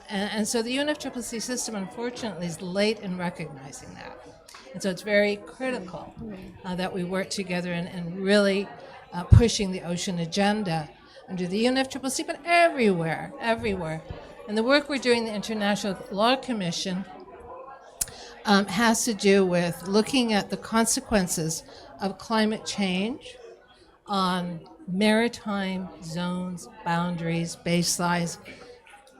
And so the UNFCCC system, unfortunately, is late in recognizing that. And so it's very critical that we work together and really pushing the ocean agenda under the UNFCCC, but everywhere. And the work we're doing in the International Law Commission has to do with looking at the consequences of climate change on maritime zones, boundaries, baselines.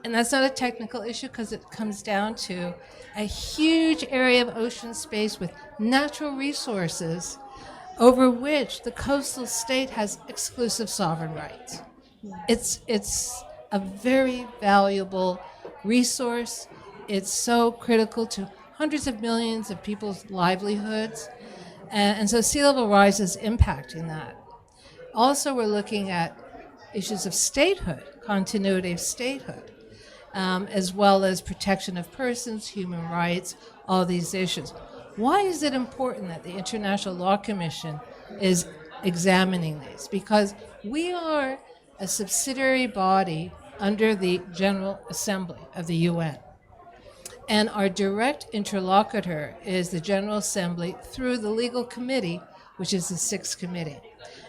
And that's not a technical issue because it comes down to a huge area of ocean space with natural resources over which the coastal state has exclusive sovereign rights. It's a very valuable resource. It's so critical to hundreds of millions of people's livelihoods. And so sea level rise is impacting that. Also, we're looking at issues of statehood, continuity of statehood, as well as protection of persons, human rights, all these issues. Why is it important that the International Law Commission is examining these? Because we are a subsidiary body under the General Assembly of the UN. And our direct interlocutor is the General Assembly through the Legal Committee, which is the Sixth Committee.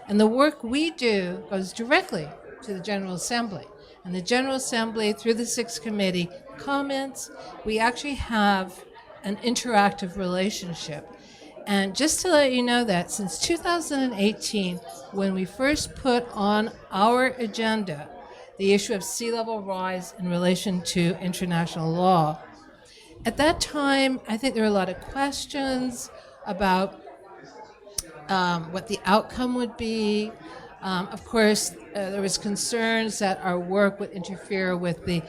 And the work we do goes directly to the General Assembly. And the General Assembly, through the Sixth Committee, comments. We actually have an interactive relationship. And just to let you know that since 2018, when we first put on our agenda the issue of sea level rise in relation to international law, at that time, I think there were a lot of questions about what the outcome would be. Of course, there was concerns that our work would interfere with the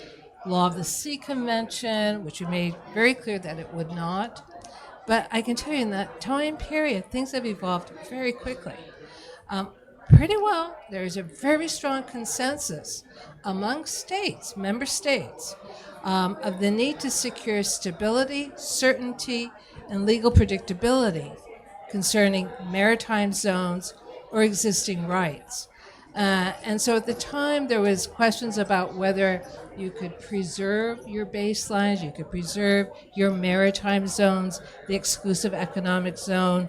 Law of the Sea Convention, which we made very clear that it would not. But I can tell you in that time period, things have evolved very quickly. Pretty well, there is a very strong consensus among states, member states, of the need to secure stability, certainty, and legal predictability concerning maritime zones or existing rights. And so at the time, there was questions about whether you could preserve your baselines, you could preserve your maritime zones, the exclusive economic zone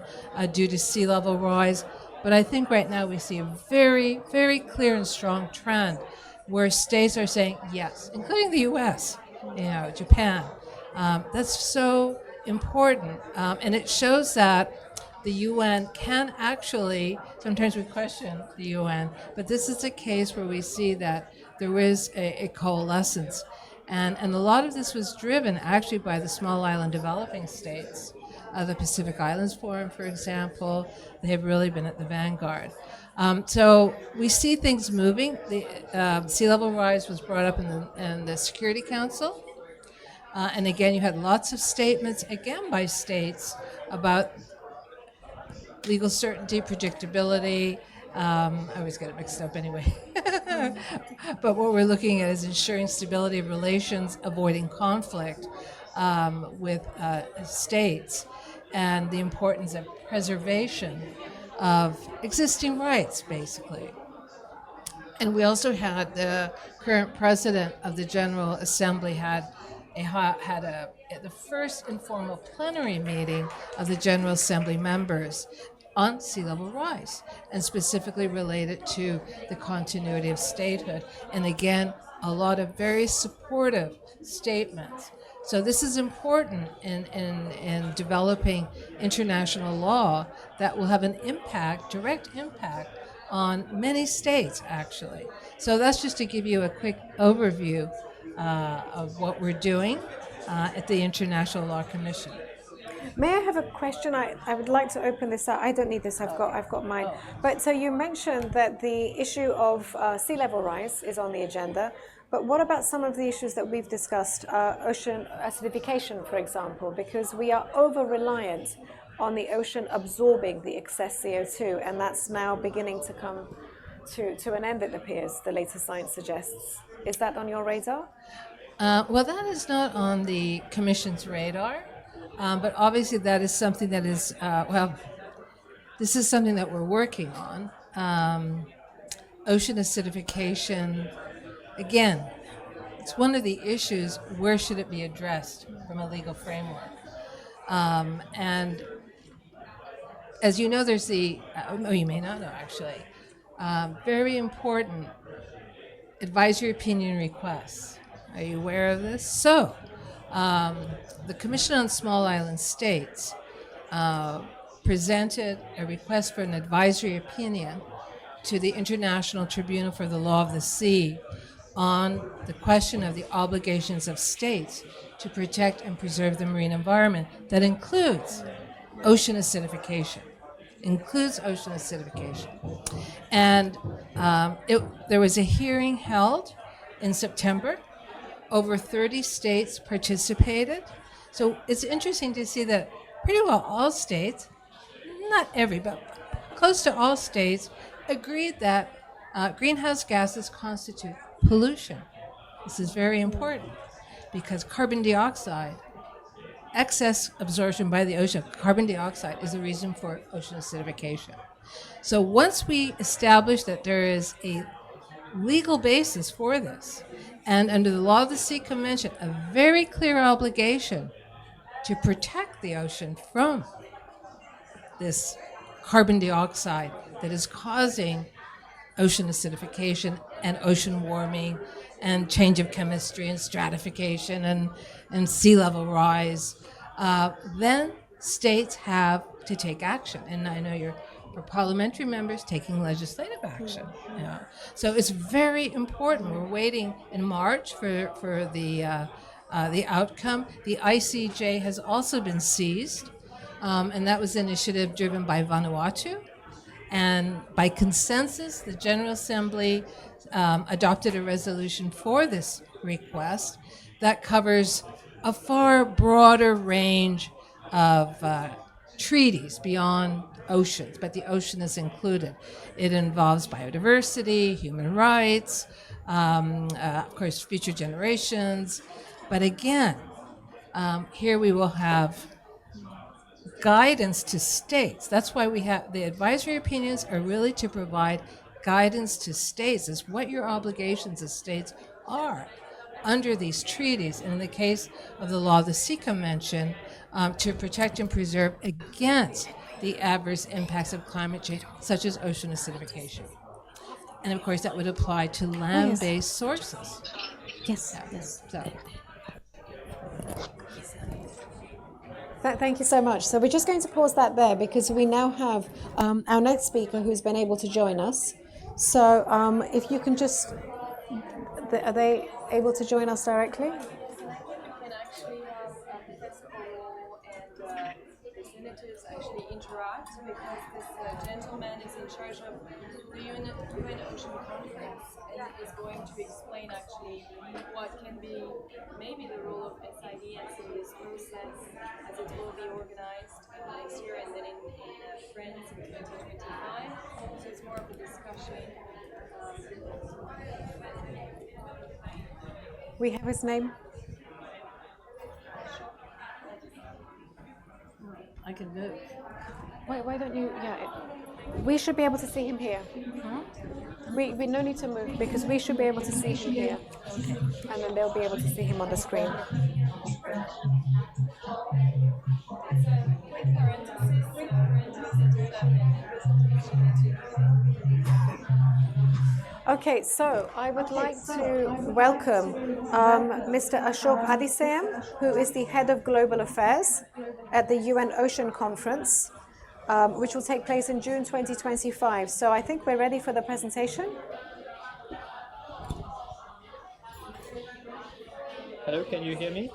due to sea level rise. But I think right now we see a very, very clear and strong trend where states are saying yes, including the U.S., Japan. That's so important, and it shows that the UN can actually, sometimes we question the UN, but this is a case where we see that there is a coalescence. And a lot of this was driven actually by the small island developing states. The Pacific Islands Forum, for example, they have really been at the vanguard. So we see things moving. The sea level rise was brought up in the Security Council. And again, you had lots of statements, again by states, about legal certainty, predictability. I always get it mixed up anyway. But what we're looking at is ensuring stability of relations, avoiding conflict with states, and the importance of preservation of existing rights, basically. And we also had the current president of the General Assembly had the first informal plenary meeting of the General Assembly members on sea level rise, and specifically related to the continuity of statehood. And again, a lot of very supportive statements. So this is important in developing international law that will have an impact, direct impact, on many states, actually. So that's just to give you a quick overview of what we're doing at the International Law Commission. May I have a question? I would like to open this up. I don't need this. I've got mine. But so you mentioned that the issue of sea level rise is on the agenda. But what about some of the issues that we've discussed, ocean acidification, for example, because we are over-reliant on the ocean absorbing the excess CO2, and that's now beginning to come to an end, it appears, the latest science suggests. Is that on your radar? Well, that is not on the Commission's radar, but obviously that is something that is, this is something that we're working on. Ocean acidification, again, it's one of the issues, where should it be addressed from a legal framework? And as you know, there's the, you may not know actually, very important advisory opinion requests. Are you aware of this? So, the Commission on Small Island States presented a request for an advisory opinion to the International Tribunal for the Law of the Sea on the question of the obligations of states to protect and preserve the marine environment that includes ocean acidification. And there was a hearing held in September. Over 30 states participated. So it's interesting to see that pretty well all states, not every, but close to all states, agreed that greenhouse gases constitute pollution. This is very important because carbon dioxide, excess absorption by the ocean, carbon dioxide is the reason for ocean acidification. So once we establish that there is a legal basis for this, and under the Law of the Sea Convention, a very clear obligation to protect the ocean from this carbon dioxide that is causing ocean acidification and ocean warming and change of chemistry and stratification and sea level rise, then states have to take action. And I know you're parliamentary members taking legislative action. Yeah. So it's very important. We're waiting in March for the outcome. The ICJ has also been seized, and that was an initiative driven by Vanuatu. And by consensus, the General Assembly adopted a resolution for this request that covers a far broader range of treaties beyond oceans, but the ocean is included. It involves biodiversity, human rights, of course, future generations. But again, here we will have guidance to states. That's why we have the advisory opinions are really to provide guidance to states as what your obligations as states are under these treaties. And in the case of the Law of the Sea Convention, to protect and preserve against the adverse impacts of climate change, such as ocean acidification. And of course, that would apply to land-based sources. Yes, Yeah. yes. So. Thank you so much. So we're just going to pause that there because we now have our next speaker who's been able to join us. So if you can just, are they able to join us directly? We can actually have Professor Oro and the senators actually interact because this gentleman is in charge of the UN Ocean Conference and is going to explain actually what can be maybe the role of SIDS in this process as it will be organized next year and then in France in 2025. So it's more of a discussion. We have his name. I can move. Why don't you? Yeah, we should be able to see him here. We no need to move because we should be able to see him here, and then they'll be able to see him on the screen. Okay, so I would like to welcome Mr. Ashok Adisayam, who is the head of global affairs at the UN Ocean Conference, which will take place in June 2025. So I think we're ready for the presentation. Hello, can you hear me?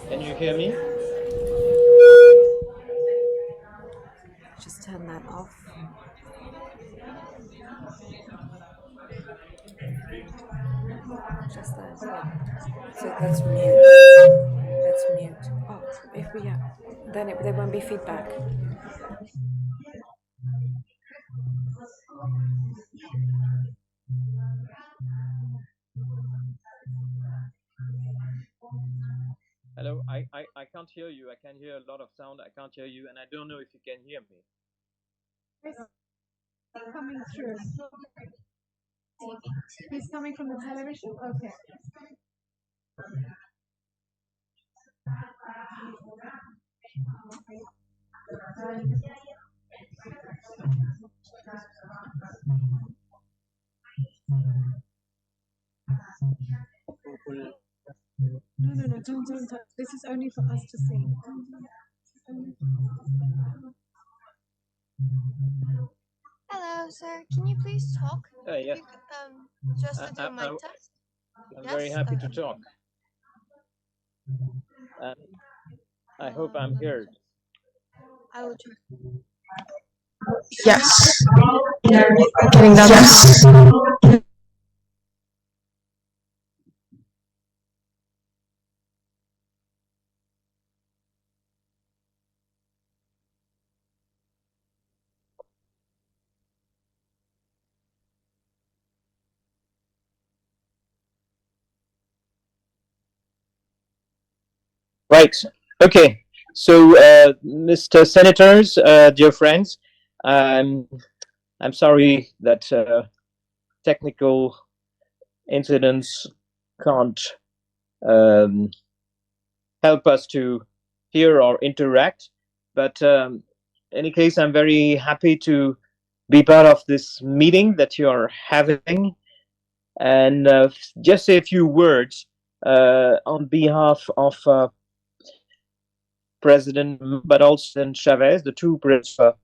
Can you hear me? Just turn that off. Just that. So that's mute. That's mute. Oh, if we then there won't be feedback. Hello, I can't hear you. I can hear a lot of sound. I can't hear you, and I don't know if you can hear me. Coming through. He's coming from the television? Okay. No, don't. This is only for us to see. Hello, sir. Can you please talk? Yeah. Just to do my test. I'm very happy to talk. I hope I'm heard. I will try. Yes. Getting that. Yes. Right. Okay. So, Mr. Senators, dear friends, I'm sorry that technical incidents can't help us to hear or interact. But in any case, I'm very happy to be part of this meeting that you are having, and just say a few words on behalf of President, but also Chavez, the two presidents of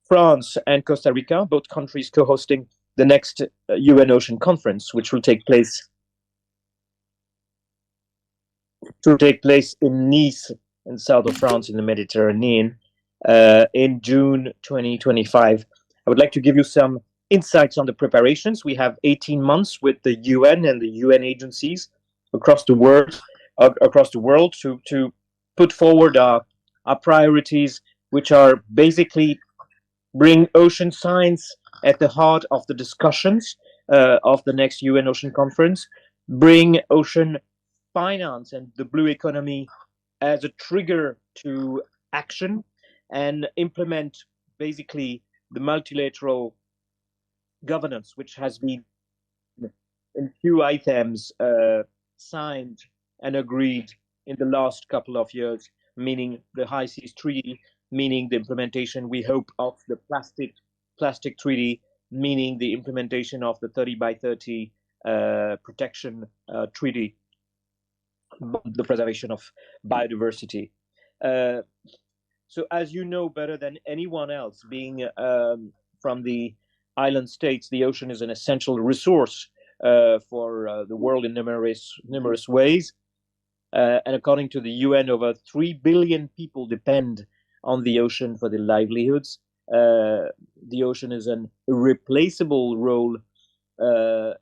France and Costa Rica, both countries co-hosting the next UN Ocean Conference, which will take place in Nice, in south of France, in the Mediterranean, in June 2025. I would like to give you some insights on the preparations. We have 18 months with the UN and the UN agencies across the world to put forward our priorities, which are basically bring ocean science at the heart of the discussions of the next UN Ocean Conference, bring ocean finance and the blue economy as a trigger to action, and implement basically the multilateral governance, which has been in few items signed and agreed in the last couple of years, meaning the High Seas Treaty, meaning the implementation, we hope, of the plastic treaty, meaning the implementation of the 30 by 30 protection treaty, the preservation of biodiversity. So as you know better than anyone else, being from the island states, the ocean is an essential resource for the world in numerous ways. And according to the UN, over 3 billion people depend on the ocean for their livelihoods. The ocean is an irreplaceable role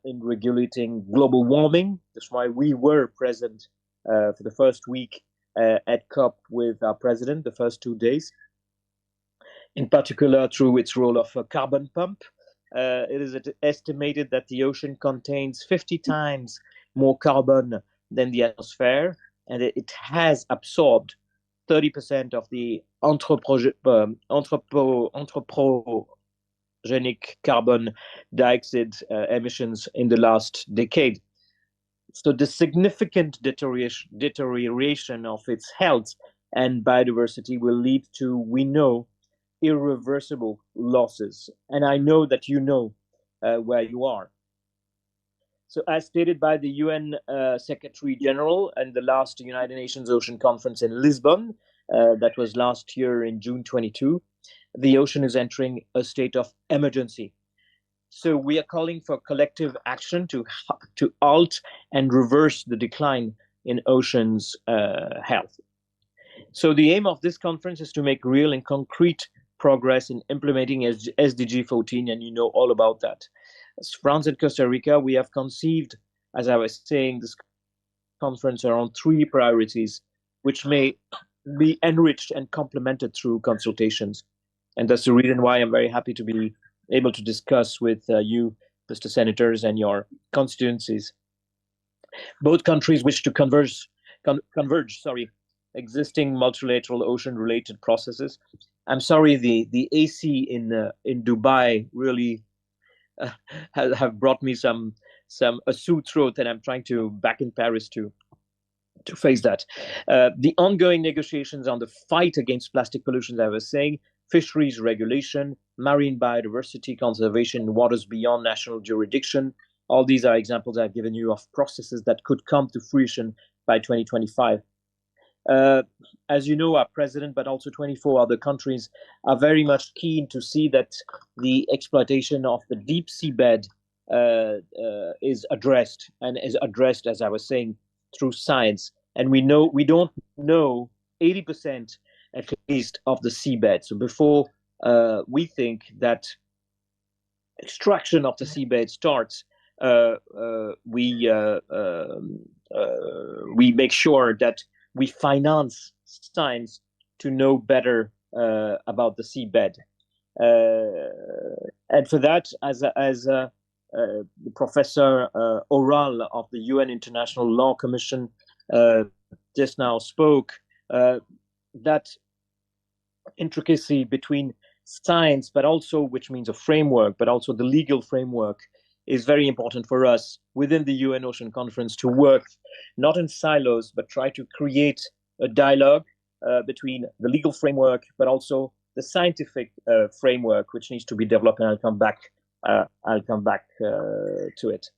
in regulating global warming. That's why we were present for the first week at COP with our president, the first 2 days, in particular through its role of a carbon pump. It is estimated that the ocean contains 50 times more carbon than the atmosphere, and it has absorbed 30% of the anthropogenic carbon dioxide emissions in the last decade. So the significant deterioration of its health and biodiversity will lead to, we know, irreversible losses. And I know that you know where you are. So as stated by the UN Secretary General and the last United Nations Ocean Conference in Lisbon, that was last year in June 22, the ocean is entering a state of emergency. So we are calling for collective action to halt and reverse the decline in oceans' health. So the aim of this conference is to make real and concrete progress in implementing SDG 14, and you know all about that. As France and Costa Rica, we have conceived, as I was saying, this conference around 3 priorities, which may be enriched and complemented through consultations. And that's the reason why I'm very happy to be able to discuss with you, Mr. Senators, and your constituencies. Both countries wish to converge existing multilateral ocean-related processes. I'm sorry, the AC in Dubai really have brought me a sore throat, and I'm trying to back in Paris to face that. The ongoing negotiations on the fight against plastic pollution, as I was saying, fisheries regulation, marine biodiversity conservation in waters beyond national jurisdiction. All these are examples I've given you of processes that could come to fruition by 2025. As you know, our president, but also 24 other countries, are very much keen to see that the exploitation of the deep seabed is addressed, and is addressed, as I was saying, through science. And we don't know 80% at least of the seabed. So before we think that extraction of the seabed starts, we make sure that we finance science to know better about the seabed. And for that, as Professor Oral of the UN International Law Commission just now spoke, that intricacy between science, but also, which means a framework, but also the legal framework, is very important for us within the UN Ocean Conference to work not in silos, but try to create a dialogue between the legal framework, but also the scientific framework, which needs to be developed. And I'll come back to it.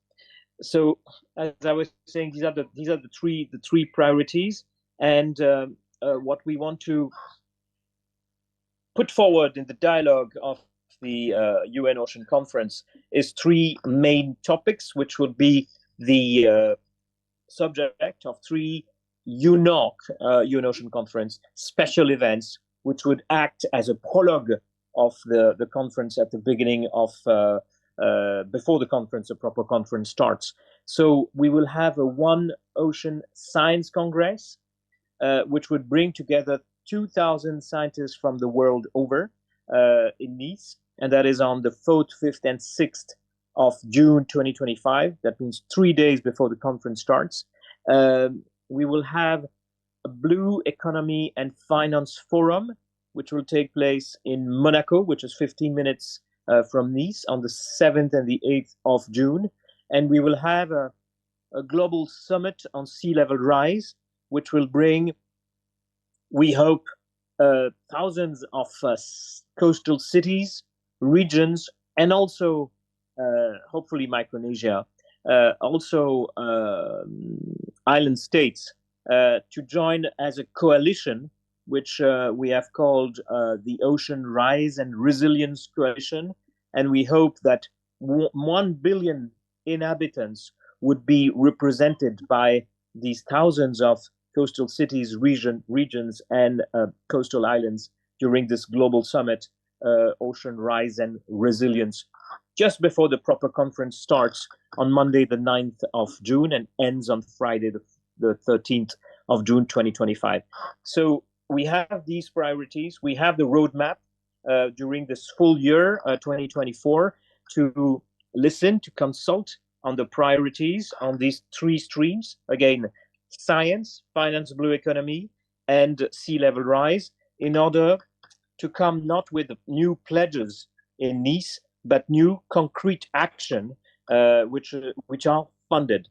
So, as I was saying, these are the three priorities, and what we want to put forward in the dialogue of the UN Ocean Conference is 3 main topics, which would be the subject of 3 UNOC, UN Ocean Conference special events, which would act as a prologue of the conference at the beginning of, before the conference, a proper conference starts. So we will have a One Ocean Science Congress, which would bring together 2,000 scientists from the world over in Nice, and that is on the 4th, 5th, and 6th of June 2025. That means 3 days before the conference starts. We will have a Blue Economy and Finance Forum, which will take place in Monaco, which is 15 minutes from Nice, on the 7th and the 8th of June. And we will have a global summit on sea level rise, which will bring, we hope, thousands of coastal cities, regions, and also hopefully Micronesia, also island states, to join as a coalition, which we have called the Ocean Rise and Resilience Coalition. And we hope that 1 billion inhabitants would be represented by these thousands of coastal cities, regions, and coastal islands during this global summit, Ocean Rise and Resilience, just before the proper conference starts on Monday, the 9th of June, and ends on Friday, the 13th of June, 2025. So we have these priorities. We have the roadmap during this full year, 2024, to listen, to consult on the priorities on these three streams. Again, science, finance, blue economy, and sea level rise, in order to come not with new pledges in Nice, but new concrete action which are funded.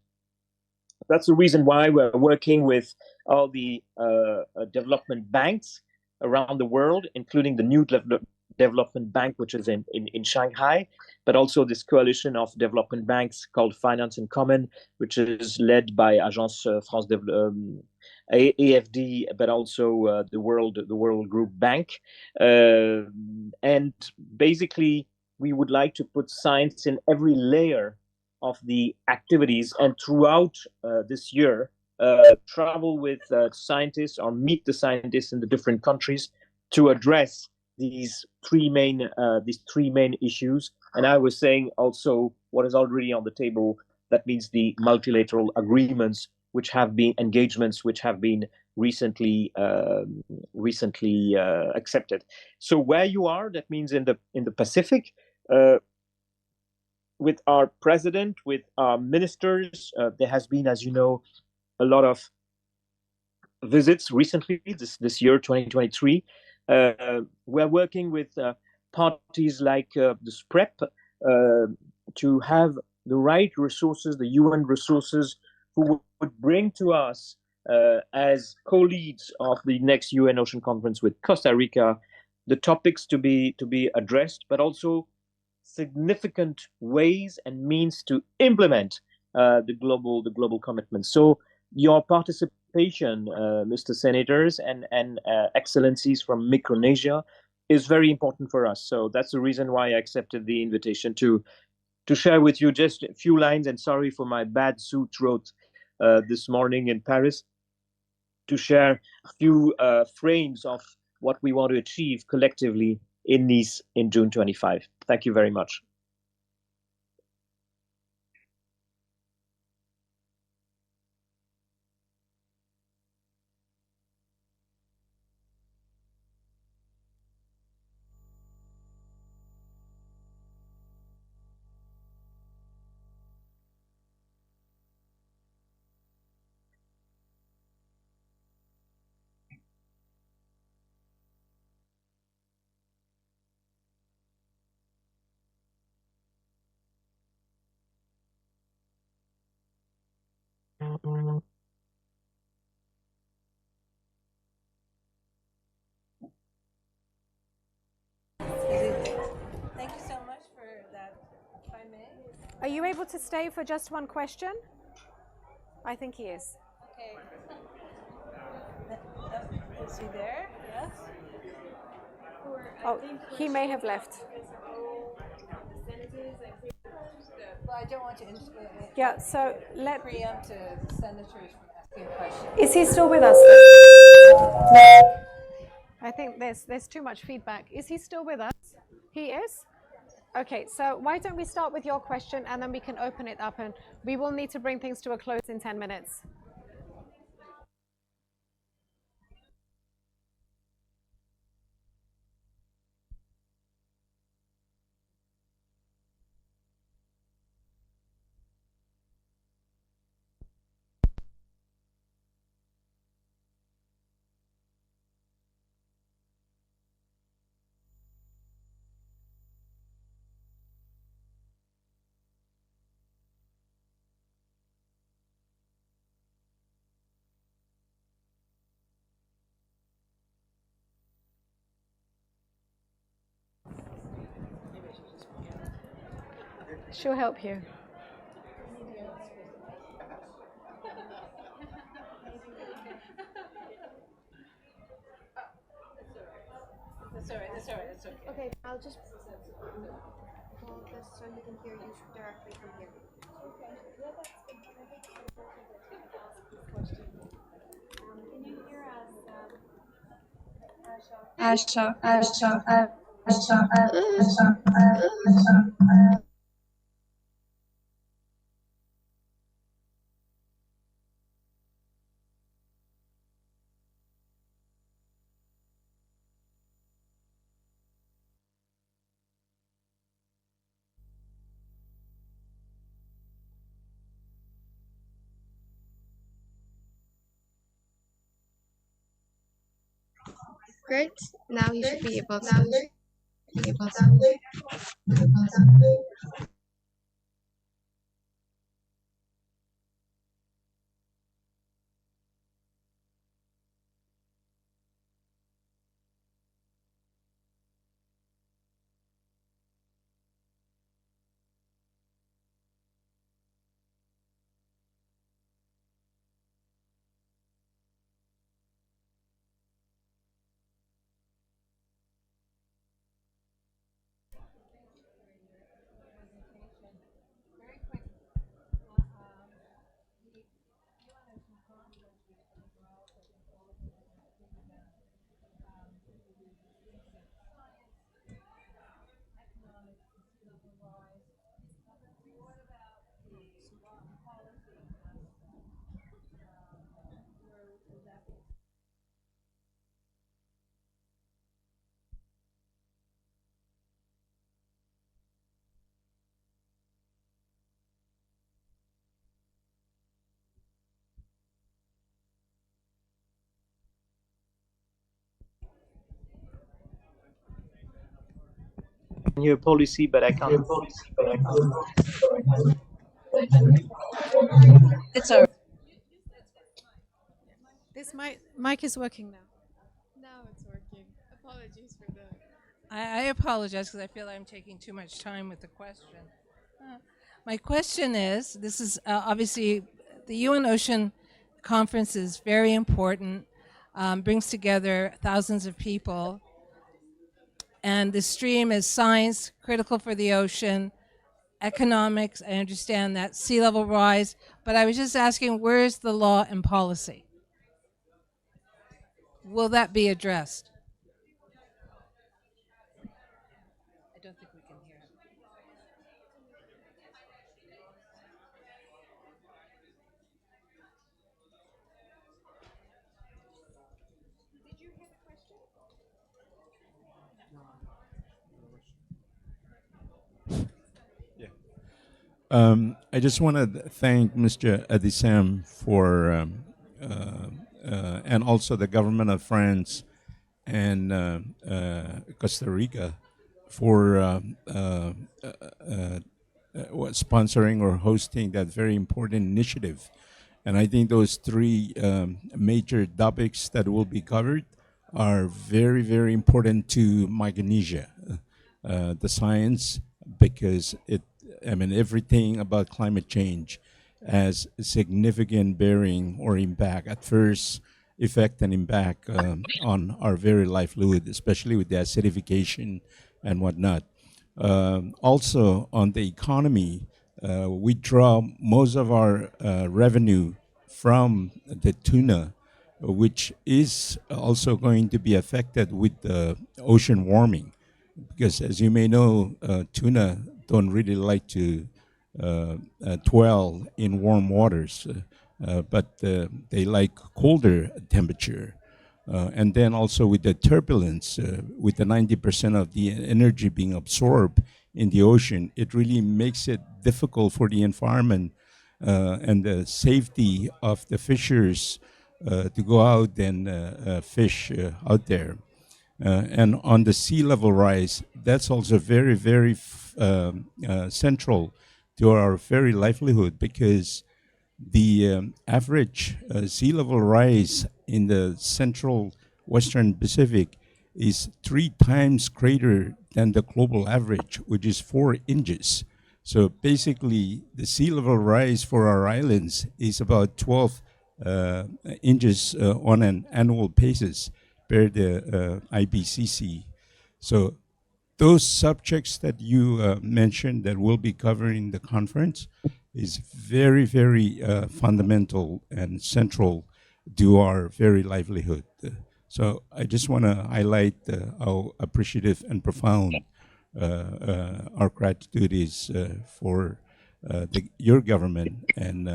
That's the reason why we're working with all the development banks around the world, including the new development bank, which is in Shanghai, but also this coalition of development banks called Finance in Common, which is led by Agence France AFD, but also the World Group Bank. And basically, we would like to put science in every layer of the activities, and throughout this year, travel with scientists or meet the scientists in the different countries to address these three main issues. And I was saying also what is already on the table. That means the multilateral agreements, which have been engagements, which have been recently accepted. So where you are, that means in the Pacific. With our president, with our ministers, there has been, as you know, a lot of visits recently, this year, 2023. We're working with parties like the SPREP to have the right resources, the UN resources, who would bring to us as co-leads of the next UN Ocean Conference with Costa Rica, the topics to be addressed, but also significant ways and means to implement the global commitments. So your participation, Mr. Senators and Excellencies from Micronesia, is very important for us. So that's the reason why I accepted the invitation to share with you just a few lines, and sorry for my bad throat this morning in Paris, to share a few frames of what we want to achieve collectively in Nice in June 25. Thank you very much. Thank you so much for that. If I may. Are you able to stay for just one question? I think he is. Okay. Is he there? Yes. Oh, he may have left. Well, I don't want to Yeah, so let preempt the senators from asking questions. Is he still with us? I think there's too much feedback. Is he still with us? He is? Okay, so why don't we start with your question and then we can open it up, and we will need to bring things to a close in 10 minutes. She'll help you. That's all right. That's all right. That's okay. Okay, I'll just hold this so he can hear you directly from here. Okay. Yeah, that's good. Can you hear us, Asha? Great. Now you should be able to. Hear policy, but I can't. It's all right. This mic is working now. Now it's working. Apologies for that. I apologize because I feel I'm taking too much time with the question. My question is, this is obviously the UN Ocean Conference is very important, brings together thousands of people, and the stream is science, critical for the ocean, economics, I understand that, sea level rise, but I was just asking, where's the law and policy? Will that be addressed? I don't think we can hear him. Did you hear the question? I just want to thank Mr. Adisam for, and also the government of France and Costa Rica for sponsoring or hosting that very important initiative. And I think those three major topics that will be covered are very, very important to Micronesia. The science, because everything about climate change has a significant bearing or impact, at first effect and impact on our very livelihood, especially with the acidification and whatnot. Also on the economy, we draw most of our revenue from the tuna, which is also going to be affected with the ocean warming. Because as you may know, tuna don't really like to dwell in warm waters, but they like colder temperature. And then also with the turbulence, with the 90% of the energy being absorbed in the ocean, it really makes it difficult for the environment and the safety of the fishers to go out and fish out there. And on the sea level rise, that's also very, very central to our very livelihood, because the average sea level rise in the central Western Pacific is 3 times greater than the global average, which is 4 inches. So basically, the sea level rise for our islands is about 12 inches on an annual basis per the IPCC. So those subjects that you mentioned that we'll be covering the conference is very, very fundamental and central to our very livelihood. So I just want to highlight how appreciative and profound our gratitude is for your government and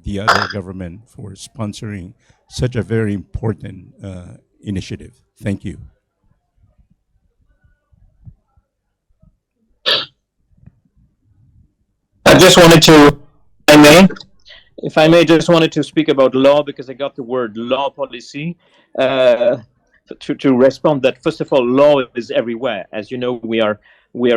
the other government for sponsoring such a very important initiative. Thank you. I just wanted to, if I may, just wanted to speak about law because I got the word law policy. To respond that, first of all, law is everywhere. As you know, we are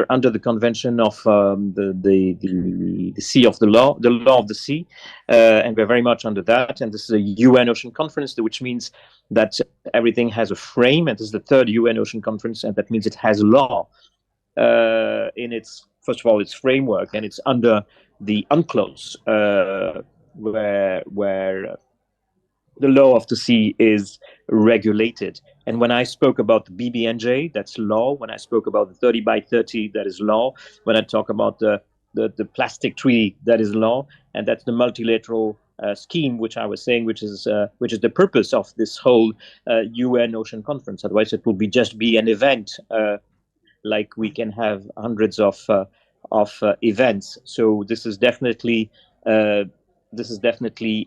under the convention of the sea of the law of the sea, and we're very much under that. And this is a UN Ocean Conference, which means that everything has a frame, and this is the third UN Ocean Conference, and that means it has law in its, first of all, its framework, and it's under the UNCLOS, where the law of the sea is regulated. And when I spoke about the BBNJ, that's law. When I spoke about the 30 by 30, that is law. When I talk about the plastic treaty, that is law. And that's the multilateral scheme, which I was saying, which is the purpose of this whole UN Ocean Conference. Otherwise, it will just be an event, like we can have hundreds of events. So this is definitely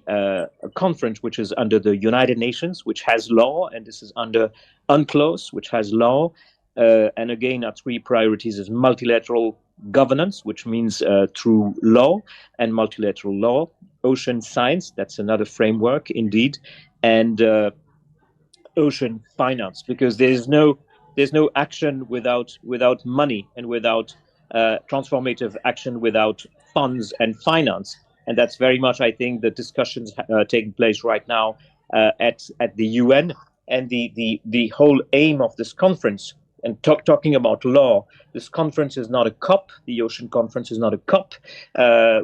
a conference which is under the United Nations, which has law, and this is under UNCLOS, which has law. And again, our three priorities is multilateral governance, which means through law and multilateral law, ocean science, that's another framework indeed, and ocean finance, because there's no action without money, and without transformative action without funds and finance. And that's very much, I think, the discussions taking place right now at the UN. And the whole aim of this conference, and talking about law, this conference is not a COP. The Ocean Conference is not a COP,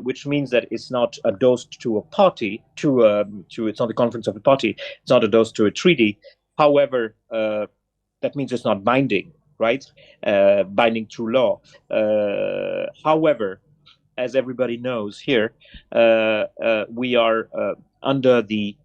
which means that it's not endorsed to a party, it's not a conference of a party. It's not endorsed to a treaty. However, that means it's not binding, right? Binding through law. However, as everybody knows here, we are under the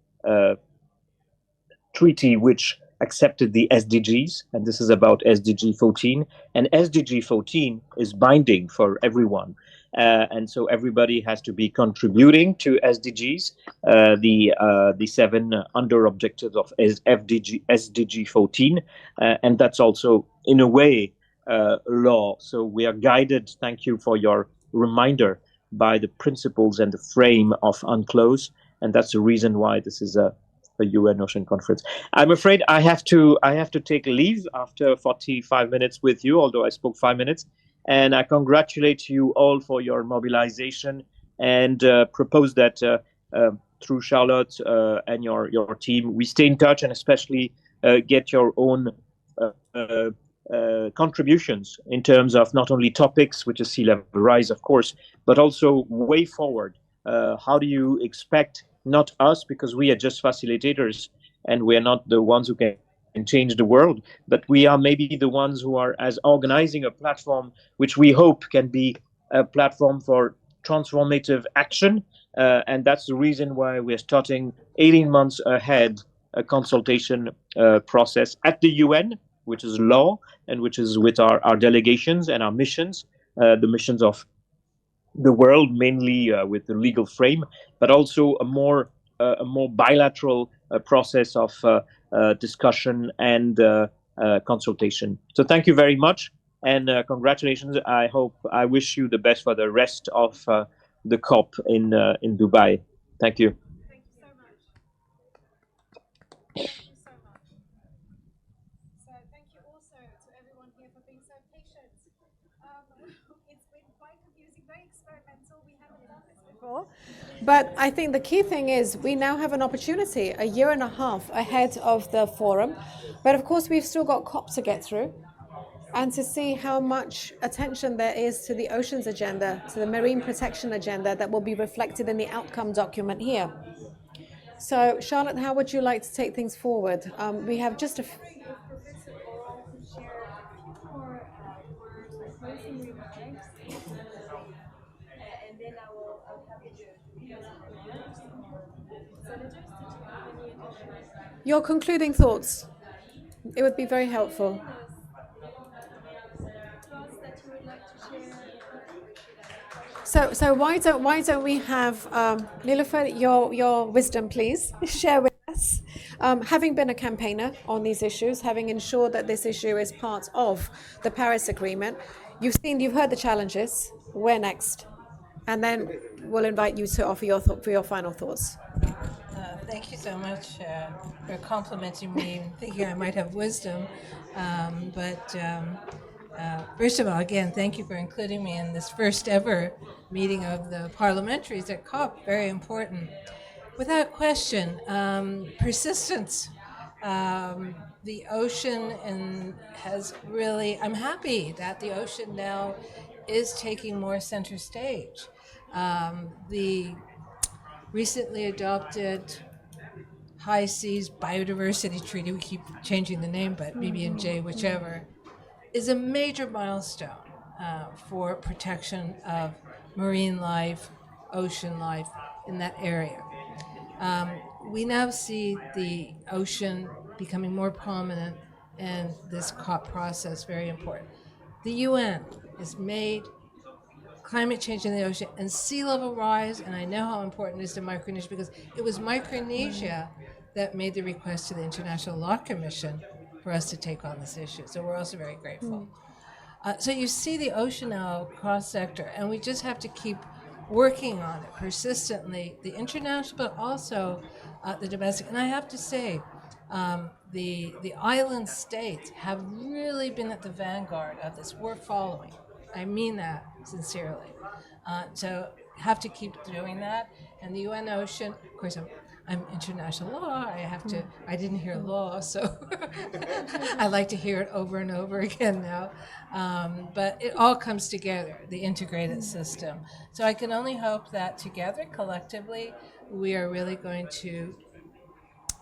treaty which accepted the SDGs, and this is about SDG 14. And SDG 14 is binding for everyone. And so everybody has to be contributing to SDGs, the 7 under objectives of SDG 14. And that's also, in a way, law. So we are guided, thank you for your reminder, by the principles and the frame of UNCLOS, and that's the reason why this is a UN Ocean Conference. I'm afraid I have to take leave after 45 minutes with you, although I spoke 5 minutes, and I congratulate you all for your mobilization, and propose that through Charlotte and your team, we stay in touch, and especially get your own contributions in terms of not only topics, which is sea level rise, of course, but also way forward. How do you expect, not us, because we are just facilitators and we are not the ones who can change the world, but we are maybe the ones who are as organizing a platform which we hope can be a platform for transformative action. And that's the reason why we're starting 18 months ahead a consultation process at the UN, which is law, and which is with our delegations and our missions, the missions of the world, mainly with the legal frame, but also a more bilateral process of discussion and consultation. So thank you very much, and congratulations. I wish you the best for the rest of the COP in Dubai. Thank you. Thank you so much. So thank you also to everyone here for being so patient. It's been quite confusing, very experimental. We haven't done this before. But I think the key thing is we now have an opportunity, a year and a half ahead of the forum. But of course, we've still got COP to get through. and to see how much attention there is to the oceans agenda, to the marine protection agenda that will be reflected in the outcome document here. So, Charlotte, how would you like to take things forward? We have just a If Professor Oral could share a few more words or closing remarks, and then I'll have the closing remarks. Senators, did you have any additional your concluding thoughts. It would be very helpful. thoughts that you would like to share? So why don't we have Nilofer, your wisdom, please share with us. Having been a campaigner on these issues, having ensured that this issue is part of the Paris Agreement, you've heard the challenges. Where next? And then we'll invite you to offer for your final thoughts. Thank you so much for complimenting me and thinking I might have wisdom. First of all, again, thank you for including me in this first ever meeting of the parliamentaries at COP. Very important. Without question, persistence. The ocean has really, I'm happy that the ocean now is taking more center stage. The recently adopted High Seas Biodiversity Treaty, we keep changing the name, but BB&J, whichever, is a major milestone for protection of marine life, ocean life in that area. We now see the ocean becoming more prominent in this COP process, very important. The UN has made climate change in the ocean and sea level rise, and I know how important it is to Micronesia because it was Micronesia that made the request to the International Law Commission for us to take on this issue. So we're also very grateful. So you see the ocean now cross-sector, and we just have to keep working on it persistently, the international, but also the domestic. And I have to say, the island states have really been at the vanguard of this. We're following. I mean that sincerely. So have to keep doing that. And the UN Ocean, of course, I'm international law. I didn't hear law, so I like to hear it over and over again now. But it all comes together, the integrated system. So I can only hope that together, collectively, we are really going to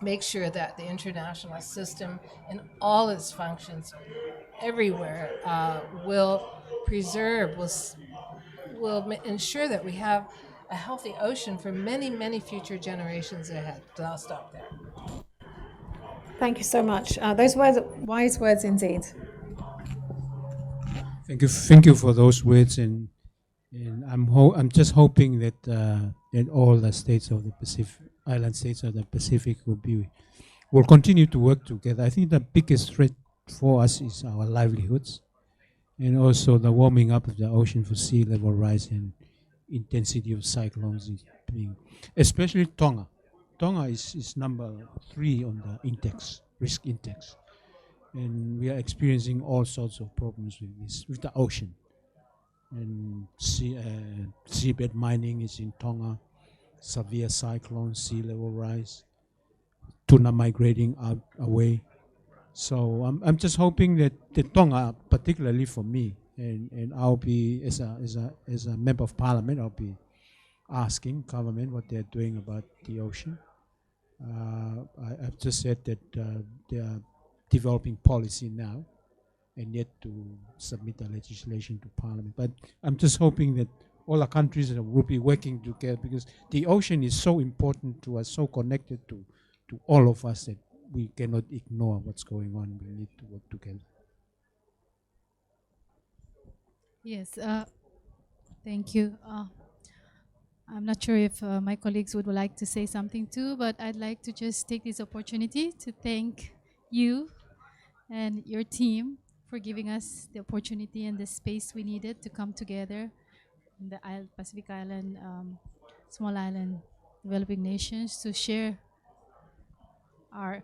make sure that the international system in all its functions everywhere will preserve, will ensure that we have a healthy ocean for many, many future generations ahead. So I'll stop there. Thank you so much. Those words, wise words indeed. Thank you for those words, and I'm just hoping that that all the states of the Pacific, island states of the Pacific, will continue to work together. I think the biggest threat for us is our livelihoods, and also the warming up of the ocean for sea level rise and intensity of cyclones is being, especially Tonga. Tonga is number 3 on the risk index, and we are experiencing all sorts of problems with the ocean. And seabed mining is in Tonga, severe cyclones, sea level rise, tuna migrating away. So I'm just hoping that the Tonga, particularly for me, and I'll be as a member of parliament, I'll be asking government what they're doing about the ocean. I've just said that they are developing policy now, and yet to submit the legislation to parliament. But I'm just hoping that all the countries will be working together, because the ocean is so important to us, so connected to all of us, that we cannot ignore what's going on. We need to work together. Yes, thank you. I'm not sure if my colleagues would like to say something too, but I'd like to just take this opportunity to thank you and your team for giving us the opportunity and the space we needed to come together in the Pacific Island, small island developing nations, to share our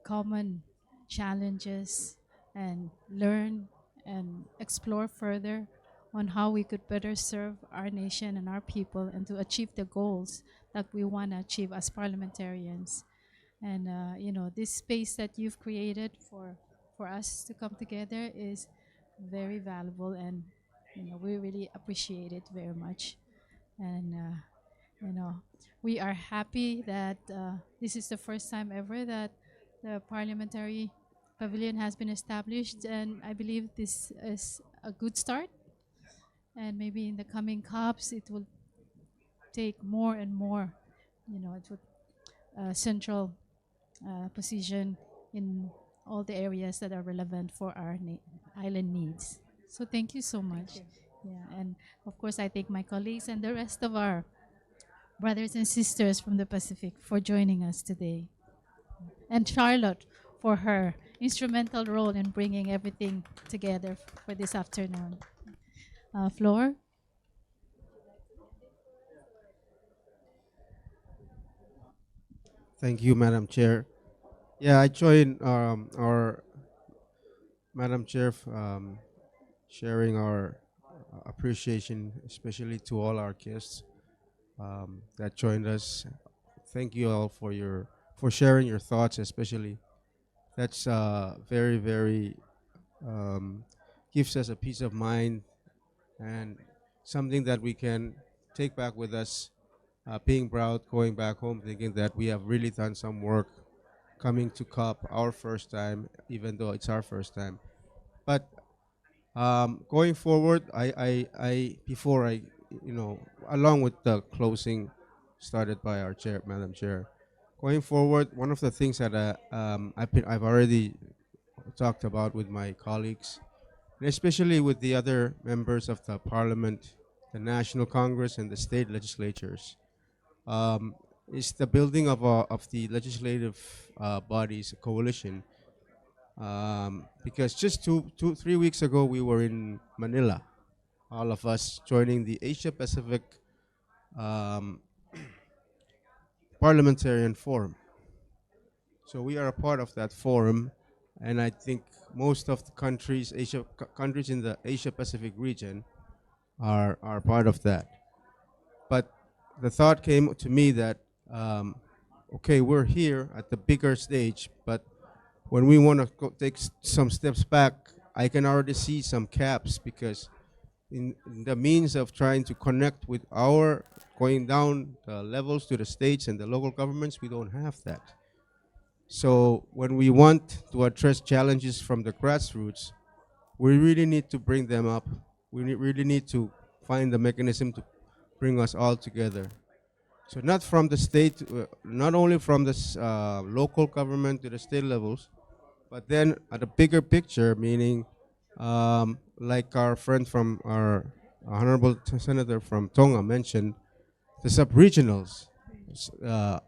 common challenges and learn and explore further on how we could better serve our nation and our people, and to achieve the goals that we want to achieve as parliamentarians. And this space that you've created for us to come together is very valuable, and we really appreciate it very much. And you know, we are happy that this is the first time ever that the parliamentary pavilion has been established, and I believe this is a good start. And maybe in the coming COPs, it will take more and more, it would central position in all the areas that are relevant for our island needs. So thank you so much. Yeah, and of course I thank my colleagues and the rest of our brothers and sisters from the Pacific for joining us today. And Charlotte for her instrumental role in bringing everything together for this afternoon. Floor. Thank you, Madam Chair. Yeah, I join our Madam Chair sharing our appreciation, especially to all our guests that joined us. Thank you all for sharing your thoughts, especially. That's very very gives us a peace of mind and something that we can take back with us. Being proud, going back home, thinking that we have really done some work coming to COP our first time, even though it's our first time. But going forward, before I, along with the closing started by our chair, Madam Chair, going forward, one of the things that I've already talked about with my colleagues, and especially with the other members of the Parliament, the National Congress, and the state legislatures, is the building of the legislative bodies coalition. Because just 3 weeks ago we were in Manila, all of us joining the Asia Pacific Parliamentarian Forum. So we are a part of that forum, and I think most of the countries, countries in the Asia Pacific region, are part of that. But the thought came to me that okay, we're here at the bigger stage, but when we want to take some steps back, I can already see some caps, because in the means of trying to connect with our going down the levels to the states and the local governments, we don't have that. So when we want to address challenges from the grassroots, we really need to bring them up. We really need to find the mechanism to bring us all together. So not from the state, not only from the local government to the state levels, but then at a bigger picture, meaning like our friend from our Honorable Senator from Tonga mentioned, the sub-regionals,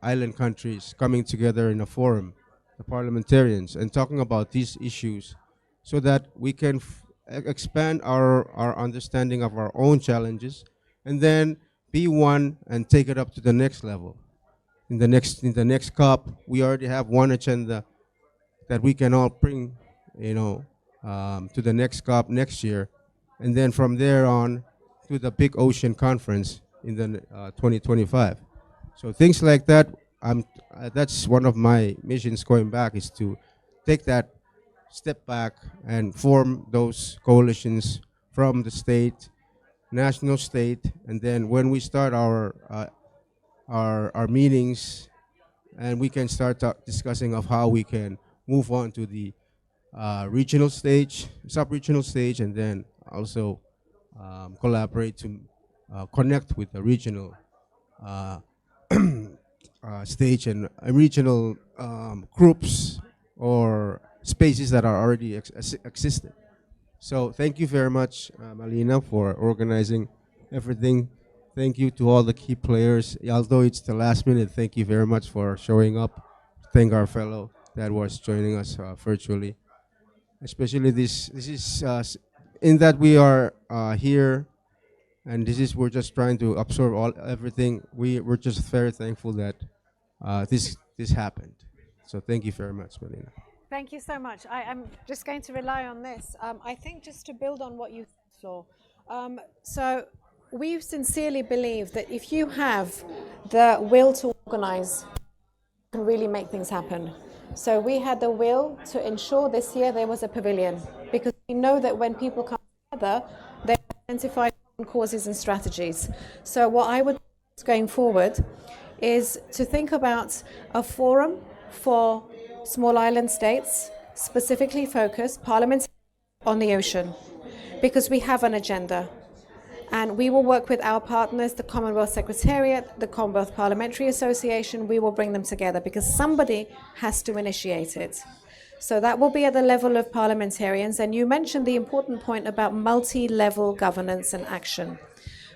island countries coming together in a forum, the parliamentarians, and talking about these issues so that we can expand our understanding of our own challenges, and then be one and take it up to the next level. In the next COP, we already have one agenda that we can all bring, to the next COP next year, and then from there on to the big ocean conference in the 2025. So things like that. That's one of my missions going back, is to take that step back and form those coalitions from the state, national state, and then when we start our meetings, and we can start discussing of how we can move on to the regional stage, sub-regional stage, and then also collaborate to connect with the regional stage and regional groups or spaces that are already existed. So thank you very much, Malina, for organizing everything. Thank you to all the key players. Although it's the last minute, thank you very much for showing up. Thank our fellow that was joining us virtually. Especially this is in that we are here, and we're just trying to absorb everything. We're just very thankful that this happened. So thank you very much, Melina. Thank you so much. I'm just going to rely on this. I think just to build on what you said, Flo. So we sincerely believe that if you have the will to organize, can really make things happen. So we had the will to ensure this year there was a pavilion, because we know that when people come together, they identify causes and strategies. So what I would do going forward is to think about a forum for small island states, specifically focused parliaments on the ocean, because we have an agenda. And we will work with our partners, the Commonwealth Secretariat, the Commonwealth Parliamentary Association. We will bring them together because somebody has to initiate it. So that will be at the level of parliamentarians. And you mentioned the important point about multi-level governance and action.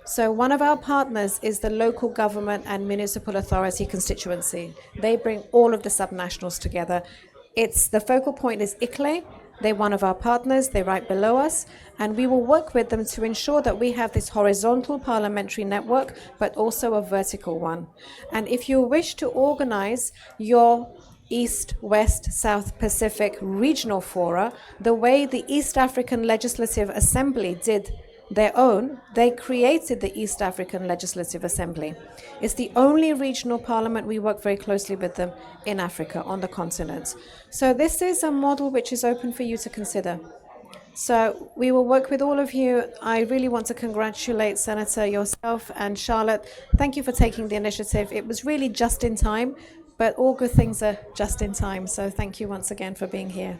So one of our partners is the local government and municipal authority constituency. They bring all of the subnationals together. The focal point is ICLE. They're one of our partners, they're right below us, and we will work with them to ensure that we have this horizontal parliamentary network, but also a vertical one. And if you wish to organize your East, West, South Pacific regional fora, the way the East African Legislative Assembly did their own, they created the East African Legislative Assembly. It's the only regional parliament. We work very closely with them in Africa, on the continent. So this is a model which is open for you to consider. So we will work with all of you. I really want to congratulate Senator, yourself and Charlotte. Thank you for taking the initiative. It was really just in time, but all good things are just in time. So thank you once again for being here.